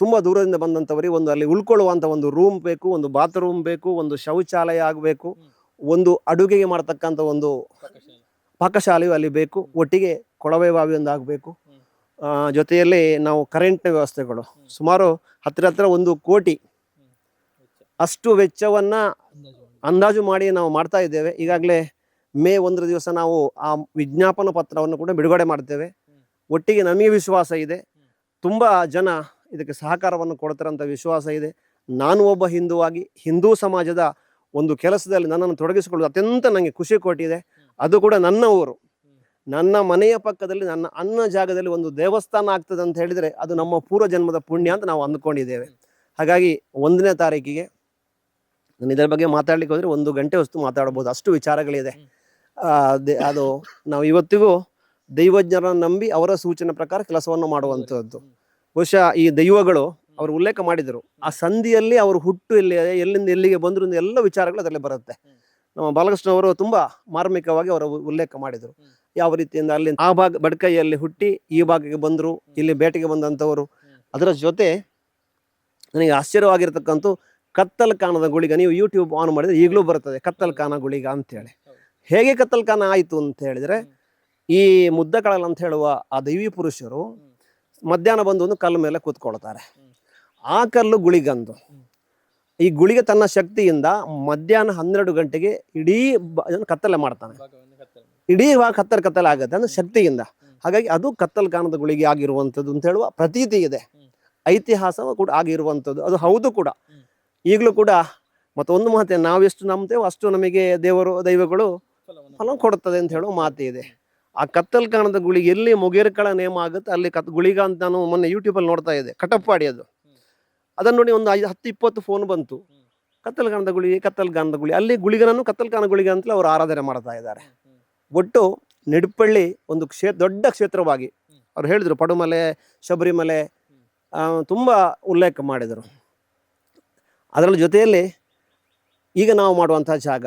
ತುಂಬ ದೂರದಿಂದ ಬಂದಂಥವರಿಗೆ ಒಂದು ಅಲ್ಲಿ ಉಳ್ಕೊಳ್ಳುವಂಥ ಒಂದು ರೂಮ್ ಬೇಕು, ಒಂದು ಬಾತ್ರೂಮ್ ಬೇಕು, ಒಂದು ಶೌಚಾಲಯ ಆಗಬೇಕು, ಒಂದು ಅಡುಗೆಗೆ ಮಾಡ್ತಕ್ಕಂಥ ಒಂದು ಪಾಕಶಾಲೆಯು ಅಲ್ಲಿ ಬೇಕು, ಒಟ್ಟಿಗೆ ಕೊಳವೆ ಬಾವಿ ಒಂದು ಆಗಬೇಕು, ಜೊತೆಯಲ್ಲಿ ನಾವು ಕರೆಂಟ್ನ ವ್ಯವಸ್ಥೆಗಳು ಸುಮಾರು ಹತ್ತಿರ 1 ಕೋಟಿ ಅಷ್ಟು ವೆಚ್ಚವನ್ನು ಅಂದಾಜು ಮಾಡಿ ನಾವು ಮಾಡ್ತಾ ಇದ್ದೇವೆ. ಈಗಾಗಲೇ ಮೇ 1 ದಿವಸ ನಾವು ಆ ವಿಜ್ಞಾಪನ ಪತ್ರವನ್ನು ಕೂಡ ಬಿಡುಗಡೆ ಮಾಡ್ತೇವೆ. ಒಟ್ಟಿಗೆ ನಮಗೆ ವಿಶ್ವಾಸ ಇದೆ, ತುಂಬ ಜನ ಇದಕ್ಕೆ ಸಹಕಾರವನ್ನು ಕೊಡ್ತಾರಂಥ ವಿಶ್ವಾಸ ಇದೆ. ನಾನು ಒಬ್ಬ ಹಿಂದೂವಾಗಿ ಹಿಂದೂ ಸಮಾಜದ ಒಂದು ಕೆಲಸದಲ್ಲಿ ನನ್ನನ್ನು ತೊಡಗಿಸಿಕೊಳ್ಳೋದು ಅತ್ಯಂತ ನನಗೆ ಖುಷಿ ಕೊಟ್ಟಿದೆ. ಅದು ಕೂಡ ನನ್ನ ಊರು, ನನ್ನ ಮನೆಯ ಪಕ್ಕದಲ್ಲಿ ನನ್ನ ಅನ್ನ ಜಾಗದಲ್ಲಿ ಒಂದು ದೇವಸ್ಥಾನ ಆಗ್ತದೆ ಅಂತ ಹೇಳಿದರೆ ಅದು ನಮ್ಮ ಪೂರ್ವ ಜನ್ಮದ ಪುಣ್ಯ ಅಂತ ನಾವು ಅಂದ್ಕೊಂಡಿದ್ದೇವೆ. ಹಾಗಾಗಿ 1ನೇ ತಾರೀಕಿಗೆ ನಾನು ಇದರ ಬಗ್ಗೆ ಮಾತಾಡ್ಲಿಕ್ಕೆ ಹೋದರೆ 1 ಗಂಟೆ ಅಷ್ಟು ಮಾತಾಡಬಹುದು, ಅಷ್ಟು ವಿಚಾರಗಳಿದೆ. ಅದು ನಾವು ಇವತ್ತಿಗೂ ದೈವಜ್ಞರನ್ನು ನಂಬಿ ಅವರ ಸೂಚನೆ ಪ್ರಕಾರ ಕೆಲಸವನ್ನು ಮಾಡುವಂಥದ್ದು. ಬಹುಶಃ ಈ ದೈವಗಳು ಅವರು ಉಲ್ಲೇಖ ಮಾಡಿದರು, ಆ ಸಂಧಿಯಲ್ಲಿ ಅವರು ಹುಟ್ಟು ಎಲ್ಲಿಂದ ಎಲ್ಲಿಗೆ ಬಂದರು ಎಲ್ಲ ವಿಚಾರಗಳು ಅದರಲ್ಲಿ ಬರುತ್ತೆ. ನಮ್ಮ ಬಾಲಕೃಷ್ಣ ಅವರು ತುಂಬ ಮಾರ್ಮಿಕವಾಗಿ ಅವರು ಉಲ್ಲೇಖ ಮಾಡಿದರು, ಯಾವ ರೀತಿಯಿಂದ ಅಲ್ಲಿ ಆ ಭಾಗ ಬಡ್ಕೈಯಲ್ಲಿ ಹುಟ್ಟಿ ಈ ಭಾಗಕ್ಕೆ ಬಂದರು, ಇಲ್ಲಿ ಬೇಟೆಗೆ ಬಂದಂಥವರು. ಅದರ ಜೊತೆ ನನಗೆ ಆಶ್ಚರ್ಯವಾಗಿರ್ತಕ್ಕಂಥ ಕತ್ತಲ್ ಕಾನದ ಗುಳಿಗ, ನೀವು ಯೂಟ್ಯೂಬ್ ಆನ್ ಮಾಡಿದರೆ ಈಗಲೂ ಬರ್ತದೆ ಕತ್ತಲ್ ಕಾನ ಗುಳಿಗ ಅಂತೇಳಿ. ಹೇಗೆ ಕತ್ತಲ್ ಕಾನ ಆಯಿತು ಅಂತ ಹೇಳಿದರೆ, ಈ ಮುದ್ದಕಳಲ್ ಅಂತ ಹೇಳುವ ಆ ದೈವಿ ಪುರುಷರು ಮಧ್ಯಾಹ್ನ ಬಂದು ಒಂದು ಕಲ್ಲು ಮೇಲೆ ಕೂತ್ಕೊಳ್ತಾರೆ. ಆ ಕಲ್ಲು ಗುಳಿಗಂದು. ಈ ಗುಳಿಗೆ ತನ್ನ ಶಕ್ತಿಯಿಂದ ಮಧ್ಯಾಹ್ನ 12 ಗಂಟೆಗೆ ಇಡೀ ಕತ್ತಲೆ ಮಾಡ್ತಾನೆ, ಇಡೀ ಕತ್ತಲೆ ಆಗುತ್ತೆ ಅಂದ್ರೆ ಶಕ್ತಿಯಿಂದ. ಹಾಗಾಗಿ ಅದು ಕತ್ತಲ್ ಕಾನದ ಗುಳಿಗೆ ಆಗಿರುವಂಥದ್ದು ಅಂತ ಹೇಳುವ ಪ್ರತೀತಿ ಇದೆ, ಐತಿಹಾಸ ಕೂಡ ಆಗಿರುವಂಥದ್ದು. ಅದು ಹೌದು ಕೂಡ, ಈಗಲೂ ಕೂಡ. ಮತ್ತೊಂದು ಮಾತೆ, ನಾವೆಷ್ಟು ನಂಬ್ತೇವೋ ಅಷ್ಟು ನಮಗೆ ದೈವಗಳು ಫಲ ಕೊಡುತ್ತದೆ ಅಂತ ಹೇಳುವ ಮಾತೆ ಇದೆ. ಆ ಕತ್ತಲ್ ಕಾಣದ ಗುಳಿಗೆ ಎಲ್ಲಿ ಮೊಗೇರ್ಕಳ ನೇಮ ಆಗುತ್ತೆ ಅಲ್ಲಿ ಗುಳಿಗ ಅಂತ ನಾನು ಮೊನ್ನೆ ಯೂಟ್ಯೂಬಲ್ಲಿ ನೋಡ್ತಾ ಇದ್ದೆ, ಕಟಪ್ಪಾಡಿ ಅದನ್ನು ನೋಡಿ ಒಂದು 10-20 ಫೋನ್ ಬಂತು. ಕತ್ತಲ್ ಕಾಣದ ಗುಳಿ, ಅಲ್ಲಿ ಗುಳಿಗನನ್ನು ಕತ್ತಲ್ ಕಾಣ ಗುಳಿಗ ಅಂತಲೇ ಅವರು ಆರಾಧನೆ ಮಾಡ್ತಾ ಇದ್ದಾರೆ. ಒಟ್ಟು ನಿಡ್ಪಳ್ಳಿ ಒಂದು ದೊಡ್ಡ ಕ್ಷೇತ್ರವಾಗಿ ಅವ್ರು ಹೇಳಿದರು, ಪಡುಮಲೆ, ಶಬರಿಮಲೆ ತುಂಬ ಉಲ್ಲೇಖ ಮಾಡಿದರು. ಅದರ ಜೊತೆಯಲ್ಲಿ ಈಗ ನಾವು ಮಾಡುವಂತಹ ಜಾಗ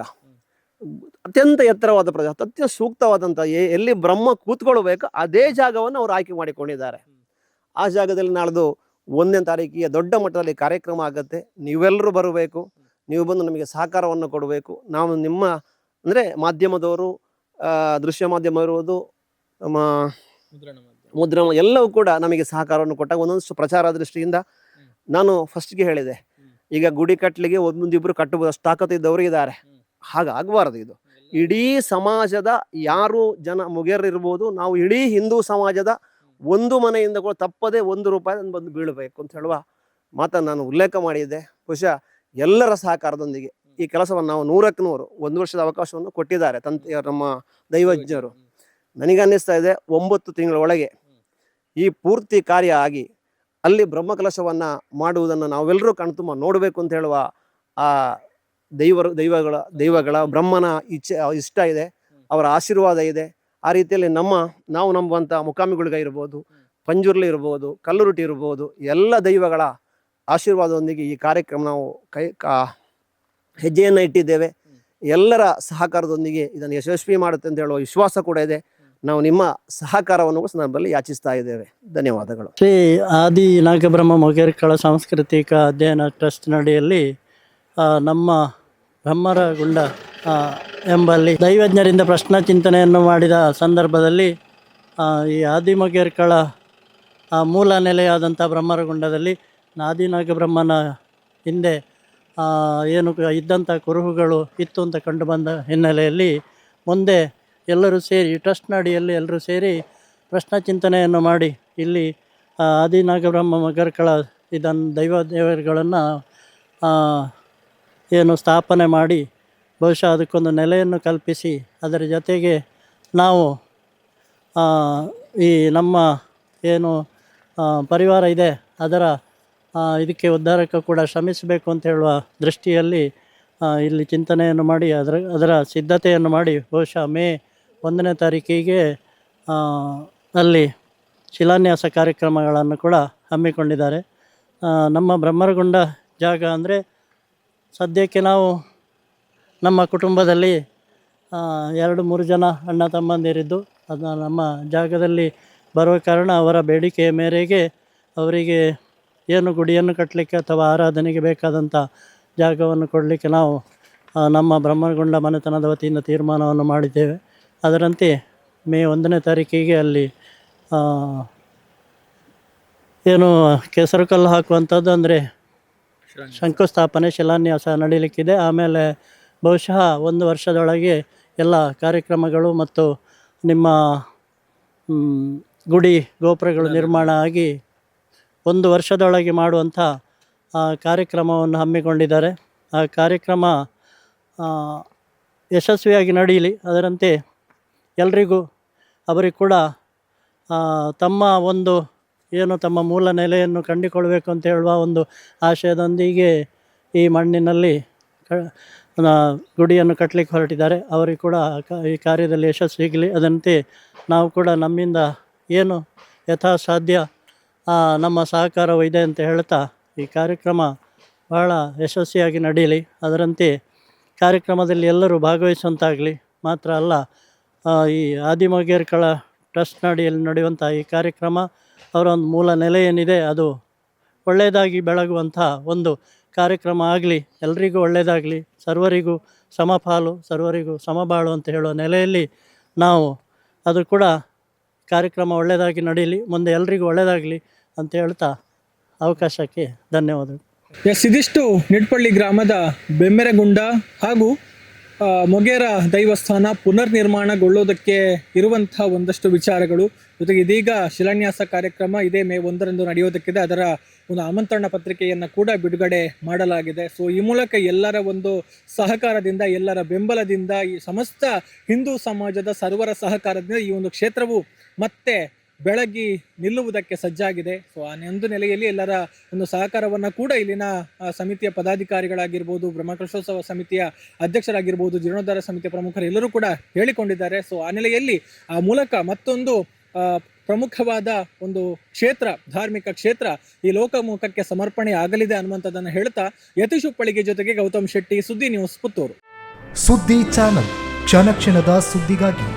ಅತ್ಯಂತ ಎತ್ತರವಾದ ಪ್ರದೇಶ, ಅತ್ಯಂತ ಸೂಕ್ತವಾದಂಥ, ಎಲ್ಲಿ ಬ್ರಹ್ಮ ಕೂತ್ಕೊಳ್ಬೇಕು ಅದೇ ಜಾಗವನ್ನು ಅವರು ಆಯ್ಕೆ ಮಾಡಿಕೊಂಡಿದ್ದಾರೆ. ಆ ಜಾಗದಲ್ಲಿ ನಾಳ್ದು 1ನೇ ತಾರೀಕಿಗೆ ದೊಡ್ಡ ಮಟ್ಟದಲ್ಲಿ ಕಾರ್ಯಕ್ರಮ ಆಗುತ್ತೆ. ನೀವೆಲ್ಲರೂ ಬರಬೇಕು, ನೀವು ಬಂದು ನಮಗೆ ಸಹಕಾರವನ್ನು ಕೊಡಬೇಕು. ನಾವು ನಿಮ್ಮ ಅಂದರೆ ಮಾಧ್ಯಮದವರು, ದೃಶ್ಯ ಮಾಧ್ಯಮ ಇರುವುದು, ನಮ್ಮ ಮುದ್ರಣ ಎಲ್ಲವೂ ಕೂಡ ನಮಗೆ ಸಹಕಾರವನ್ನು ಕೊಟ್ಟಾಗ ಒಂದೊಂದು ಪ್ರಚಾರ ದೃಷ್ಟಿಯಿಂದ ನಾನು ಫಸ್ಟ್ಗೆ ಹೇಳಿದೆ, ಈಗ ಗುಡಿ ಕಟ್ಟಲಿಗೆ ಒಂದಿಬ್ಬರು ಕಟ್ಟಬಹುದು ಅಷ್ಟು ತಾಕತ್ತಿದ್ದವರು ಇದ್ದಾರೆ. ಹಾಗಾಗಬಾರದು. ಇದು ಇಡೀ ಸಮಾಜದ ಯಾರು ಜನ ಮುಗಿಯರಿರ್ಬೋದು, ನಾವು ಇಡೀ ಹಿಂದೂ ಸಮಾಜದ ಒಂದು ಮನೆಯಿಂದ ಕೂಡ ತಪ್ಪದೆ ₹1 ಬಂದು ಬೀಳಬೇಕು ಅಂತ ಹೇಳುವ ಮಾತನ್ನು ನಾನು ಉಲ್ಲೇಖ ಮಾಡಿದ್ದೆ. ಬಹುಶಃ ಎಲ್ಲರ ಸಹಕಾರದೊಂದಿಗೆ ಈ ಕೆಲಸವನ್ನು ನಾವು 100ಕ್ಕೆ 100 1 ವರ್ಷದ ಅವಕಾಶವನ್ನು ಕೊಟ್ಟಿದ್ದಾರೆ ನಮ್ಮ ದೈವಜ್ಞರು. ನನಗನ್ನಿಸ್ತಾ ಇದೆ 9 ತಿಂಗಳ ಒಳಗೆ ಈ ಪೂರ್ತಿ ಕಾರ್ಯ ಆಗಿ ಅಲ್ಲಿ ಬ್ರಹ್ಮಕಲಶವನ್ನು ಮಾಡುವುದನ್ನು ನಾವೆಲ್ಲರೂ ಕಣ್ತುಂಬ ನೋಡಬೇಕು ಅಂತ ಹೇಳುವ ಆ ದೈವಗಳ ಬ್ರಹ್ಮನ ಇಷ್ಟ ಇದೆ, ಅವರ ಆಶೀರ್ವಾದ ಇದೆ. ಆ ರೀತಿಯಲ್ಲಿ ನಾವು ನಂಬುವಂಥ ಮುಕಾಮಿಗುಳಿಗ ಇರ್ಬೋದು, ಪಂಜುರ್ಲಿ ಇರ್ಬೋದು, ಕಲ್ಲುರುಟಿ ಇರ್ಬೋದು, ಎಲ್ಲ ದೈವಗಳ ಆಶೀರ್ವಾದದೊಂದಿಗೆ ಈ ಕಾರ್ಯಕ್ರಮ ನಾವು ಹೆಜ್ಜೆಯನ್ನು ಇಟ್ಟಿದ್ದೇವೆ. ಎಲ್ಲರ ಸಹಕಾರದೊಂದಿಗೆ ಇದನ್ನು ಯಶಸ್ವಿ ಮಾಡುತ್ತೆ ಅಂತ ಹೇಳುವ ವಿಶ್ವಾಸ ಕೂಡ ಇದೆ. ನಾವು ನಿಮ್ಮ ಸಹಕಾರವನ್ನು ಸಂದರ್ಭದಲ್ಲಿ ಯಾಚಿಸ್ತಾ ಇದ್ದೇವೆ. ಧನ್ಯವಾದಗಳು. ಶ್ರೀ ಆದಿ ನಾಗಬ್ರಹ್ಮ ಮೊಗೇರ್ಕಳ ಸಾಂಸ್ಕೃತಿಕ ಅಧ್ಯಯನ ಟ್ರಸ್ಟ್ ನಡಿಯಲ್ಲಿ ನಮ್ಮ ಬ್ರಹ್ಮರಗುಂಡ ಎಂಬಲ್ಲಿ ದೈವಜ್ಞರಿಂದ ಪ್ರಶ್ನಾ ಚಿಂತನೆಯನ್ನು ಮಾಡಿದ ಸಂದರ್ಭದಲ್ಲಿ ಈ ಆದಿ ಮೊಗೇರ್ಕಳ ಮೂಲ ನೆಲೆಯಾದಂಥ ಬ್ರಹ್ಮರಗುಂಡದಲ್ಲಿ ಆದಿ ನಾಗಬ್ರಹ್ಮನ ಹಿಂದೆ ಏನು ಇದ್ದಂಥ ಕುರುಹುಗಳು ಇತ್ತು ಅಂತ ಕಂಡು ಬಂದ ಹಿನ್ನೆಲೆಯಲ್ಲಿ ಮುಂದೆ ಎಲ್ಲರೂ ಸೇರಿ ಟ್ರಸ್ಟ್ ಅಡಿಯಲ್ಲಿ ಎಲ್ಲರೂ ಸೇರಿ ಪ್ರಶ್ನಾ ಚಿಂತನೆಯನ್ನು ಮಾಡಿ ಇಲ್ಲಿ ಆದಿ ನಾಗಬ್ರಹ್ಮ ಮೊಗೇರ್ಕಳ ಇದನ್ನು ದೇವರುಗಳನ್ನು ಏನು ಸ್ಥಾಪನೆ ಮಾಡಿ ಬಹುಶಃ ಅದಕ್ಕೊಂದು ನೆಲೆಯನ್ನು ಕಲ್ಪಿಸಿ ಅದರ ಜೊತೆಗೆ ನಾವು ಈ ನಮ್ಮ ಏನು ಪರಿವಾರ ಇದೆ ಅದರ ಇದಕ್ಕೆ ಉದ್ಧಾರಕ್ಕೆ ಕೂಡ ಶ್ರಮಿಸಬೇಕು ಅಂತ ಹೇಳುವ ದೃಷ್ಟಿಯಲ್ಲಿ ಇಲ್ಲಿ ಚಿಂತನೆಯನ್ನು ಮಾಡಿ ಅದರ ಸಿದ್ಧತೆಯನ್ನು ಮಾಡಿ ಬಹುಶಃ ಮೇ 1ನೇ ತಾರೀಕಿಗೆ ಅಲ್ಲಿ ಶಿಲಾನ್ಯಾಸ ಕಾರ್ಯಕ್ರಮಗಳನ್ನು ಕೂಡ ಹಮ್ಮಿಕೊಂಡಿದ್ದಾರೆ. ನಮ್ಮ ಬ್ರಹ್ಮರಗುಂಡ ಜಾಗ ಅಂದರೆ ಸದ್ಯಕ್ಕೆ ನಾವು ನಮ್ಮ ಕುಟುಂಬದಲ್ಲಿ 2-3 ಜನ ಅಣ್ಣ ತಮ್ಮಂದಿರಿದ್ದು ಅದು ನಮ್ಮ ಜಾಗದಲ್ಲಿ ಬರುವ ಕಾರಣ ಅವರ ಬೇಡಿಕೆಯ ಮೇರೆಗೆ ಅವರಿಗೆ ಏನು ಗುಡಿಯನ್ನು ಕಟ್ಟಲಿಕ್ಕೆ ಅಥವಾ ಆರಾಧನೆಗೆ ಬೇಕಾದಂಥ ಜಾಗವನ್ನು ಕೊಡಲಿಕ್ಕೆ ನಾವು ನಮ್ಮ ಬ್ರಹ್ಮರಗುಂಡ ಮನೆತನದ ವತಿಯಿಂದ ತೀರ್ಮಾನವನ್ನು ಮಾಡಿದ್ದೇವೆ. ಅದರಂತೆ ಮೇ 1ನೇ ತಾರೀಕಿಗೆ ಅಲ್ಲಿ ಏನು ಕೆಸರು ಕಲ್ಲು ಹಾಕುವಂಥದ್ದು ಅಂದರೆ ಶಂಕುಸ್ಥಾಪನೆ ಶಿಲಾನ್ಯಾಸ ನಡೀಲಿಕ್ಕಿದೆ. ಆಮೇಲೆ ಬಹುಶಃ 1 ವರ್ಷದೊಳಗೆ ಎಲ್ಲ ಕಾರ್ಯಕ್ರಮಗಳು ಮತ್ತು ನಿಮ್ಮ ಗುಡಿ ಗೋಪುರಗಳು ನಿರ್ಮಾಣ ಆಗಿ 1 ವರ್ಷದೊಳಗೆ ಮಾಡುವಂಥ ಕಾರ್ಯಕ್ರಮವನ್ನು ಹಮ್ಮಿಕೊಂಡಿದ್ದಾರೆ. ಆ ಕಾರ್ಯಕ್ರಮ ಯಶಸ್ವಿಯಾಗಿ ನಡೆಯಲಿ, ಅದರಂತೆ ಎಲ್ರಿಗೂ ಅವರಿಗೆ ಕೂಡ ತಮ್ಮ ಒಂದು ಏನು ತಮ್ಮ ಮೂಲ ನೆಲೆಯನ್ನು ಕಂಡುಕೊಳ್ಬೇಕು ಅಂತ ಹೇಳುವ ಒಂದು ಆಶಯದೊಂದಿಗೆ ಈ ಮಣ್ಣಿನಲ್ಲಿ ಗುಡಿಯನ್ನು ಕಟ್ಟಲಿಕ್ಕೆ ಹೊರಟಿದ್ದಾರೆ. ಅವರಿಗೆ ಕೂಡ ಈ ಕಾರ್ಯದಲ್ಲಿ ಯಶಸ್ಸು ಸಿಗಲಿ. ಅದಂತೆ ನಾವು ಕೂಡ ನಮ್ಮಿಂದ ಏನು ಯಥಾಸಾಧ್ಯ ನಮ್ಮ ಸಹಕಾರವು ಇದೆ ಅಂತ ಹೇಳ್ತಾ ಈ ಕಾರ್ಯಕ್ರಮ ಬಹಳ ಯಶಸ್ವಿಯಾಗಿ ನಡೆಯಲಿ. ಅದರಂತೆ ಕಾರ್ಯಕ್ರಮದಲ್ಲಿ ಎಲ್ಲರೂ ಭಾಗವಹಿಸುವಂತಾಗಲಿ. ಮಾತ್ರ ಅಲ್ಲ, ಈ ಆದಿಮೊಗೇರ್ಕಳ ಟ್ರಸ್ಟ್ ಅಡಿಯಲ್ಲಿ ನಡೆಯುವಂಥ ಈ ಕಾರ್ಯಕ್ರಮ ಅವರ ಒಂದು ಮೂಲ ನೆಲೆ ಏನಿದೆ ಅದು ಒಳ್ಳೆಯದಾಗಿ ಬೆಳಗುವಂಥ ಒಂದು ಕಾರ್ಯಕ್ರಮ ಆಗಲಿ. ಎಲ್ರಿಗೂ ಒಳ್ಳೆಯದಾಗಲಿ, ಸರ್ವರಿಗೂ ಸಮಪಾಲು, ಸರ್ವರಿಗೂ ಸಮಬಾಳು ಅಂತ ಹೇಳುವ ನೆಲೆಯಲ್ಲಿ ನಾವು ಅದು ಕೂಡ ಕಾರ್ಯಕ್ರಮ ಒಳ್ಳೆಯದಾಗಿ ನಡೀಲಿ, ಮುಂದೆ ಎಲ್ರಿಗೂ ಒಳ್ಳೆಯದಾಗಲಿ ಅಂತ ಹೇಳ್ತಾ ಅವಕಾಶಕ್ಕೆ ಧನ್ಯವಾದಗಳು. ಇದಿಷ್ಟು ನಿಟ್ಪಳ್ಳಿ ಗ್ರಾಮದ ಬೆಮ್ಮೆರಗುಂಡ ಹಾಗೂ ಮೊಗೇರ ದೈವಸ್ಥಾನ ಪುನರ್ನಿರ್ಮಾಣಗೊಳ್ಳೋದಕ್ಕೆ ಇರುವಂಥ ಒಂದಷ್ಟು ವಿಚಾರಗಳು. ಜೊತೆಗೆ ಇದೀಗ ಶಿಲಾನ್ಯಾಸ ಕಾರ್ಯಕ್ರಮ ಇದೇ ಮೇ 1ರಂದು ನಡೆಯೋದಕ್ಕಿದೆ. ಅದರ ಒಂದು ಆಮಂತ್ರಣ ಪತ್ರಿಕೆಯನ್ನು ಕೂಡ ಬಿಡುಗಡೆ ಮಾಡಲಾಗಿದೆ. ಸೊ ಈ ಮೂಲಕ ಎಲ್ಲರ ಒಂದು ಸಹಕಾರದಿಂದ, ಎಲ್ಲರ ಬೆಂಬಲದಿಂದ, ಈ ಸಮಸ್ತ ಹಿಂದೂ ಸಮಾಜದ ಸರ್ವರ ಸಹಕಾರದಿಂದ ಈ ಒಂದು ಕ್ಷೇತ್ರವು ಮತ್ತೆ ಬೆಳಗಿ ನಿಲ್ಲುವುದಕ್ಕೆ ಸಜ್ಜಾಗಿದೆ. ಸೊ ಆ ಒಂದು ನೆಲೆಯಲ್ಲಿ ಎಲ್ಲರ ಒಂದು ಸಹಕಾರವನ್ನು ಕೂಡ ಇಲ್ಲಿನ ಸಮಿತಿಯ ಪದಾಧಿಕಾರಿಗಳಾಗಿರ್ಬೋದು, ಬ್ರಹ್ಮಕಲಶೋತ್ಸವ ಸಮಿತಿಯ ಅಧ್ಯಕ್ಷರಾಗಿರ್ಬೋದು, ಜೀರ್ಣೋದ್ಧಾರ ಸಮಿತಿಯ ಪ್ರಮುಖರು ಎಲ್ಲರೂ ಕೂಡ ಹೇಳಿಕೊಂಡಿದ್ದಾರೆ. ಸೊ ಆ ನೆಲೆಯಲ್ಲಿ ಆ ಮೂಲಕ ಮತ್ತೊಂದು ಪ್ರಮುಖವಾದ ಒಂದು ಕ್ಷೇತ್ರ, ಧಾರ್ಮಿಕ ಕ್ಷೇತ್ರ ಈ ಲೋಕಮುಖಕ್ಕೆ ಸಮರ್ಪಣೆ ಆಗಲಿದೆ ಅನ್ನುವಂಥದ್ದನ್ನು ಹೇಳ್ತಾ ಯತೀಶ್ ಉಪ್ಪಳಿಗೆ ಜೊತೆಗೆ ಗೌತಮ್ ಶೆಟ್ಟಿ, ಸುದ್ದಿ ನ್ಯೂಸ್, ಪುತ್ತೂರು. ಸುದ್ದಿ ಚಾನಲ್, ಕ್ಷಣ ಕ್ಷಣದ ಸುದ್ದಿಗಾಗಿ.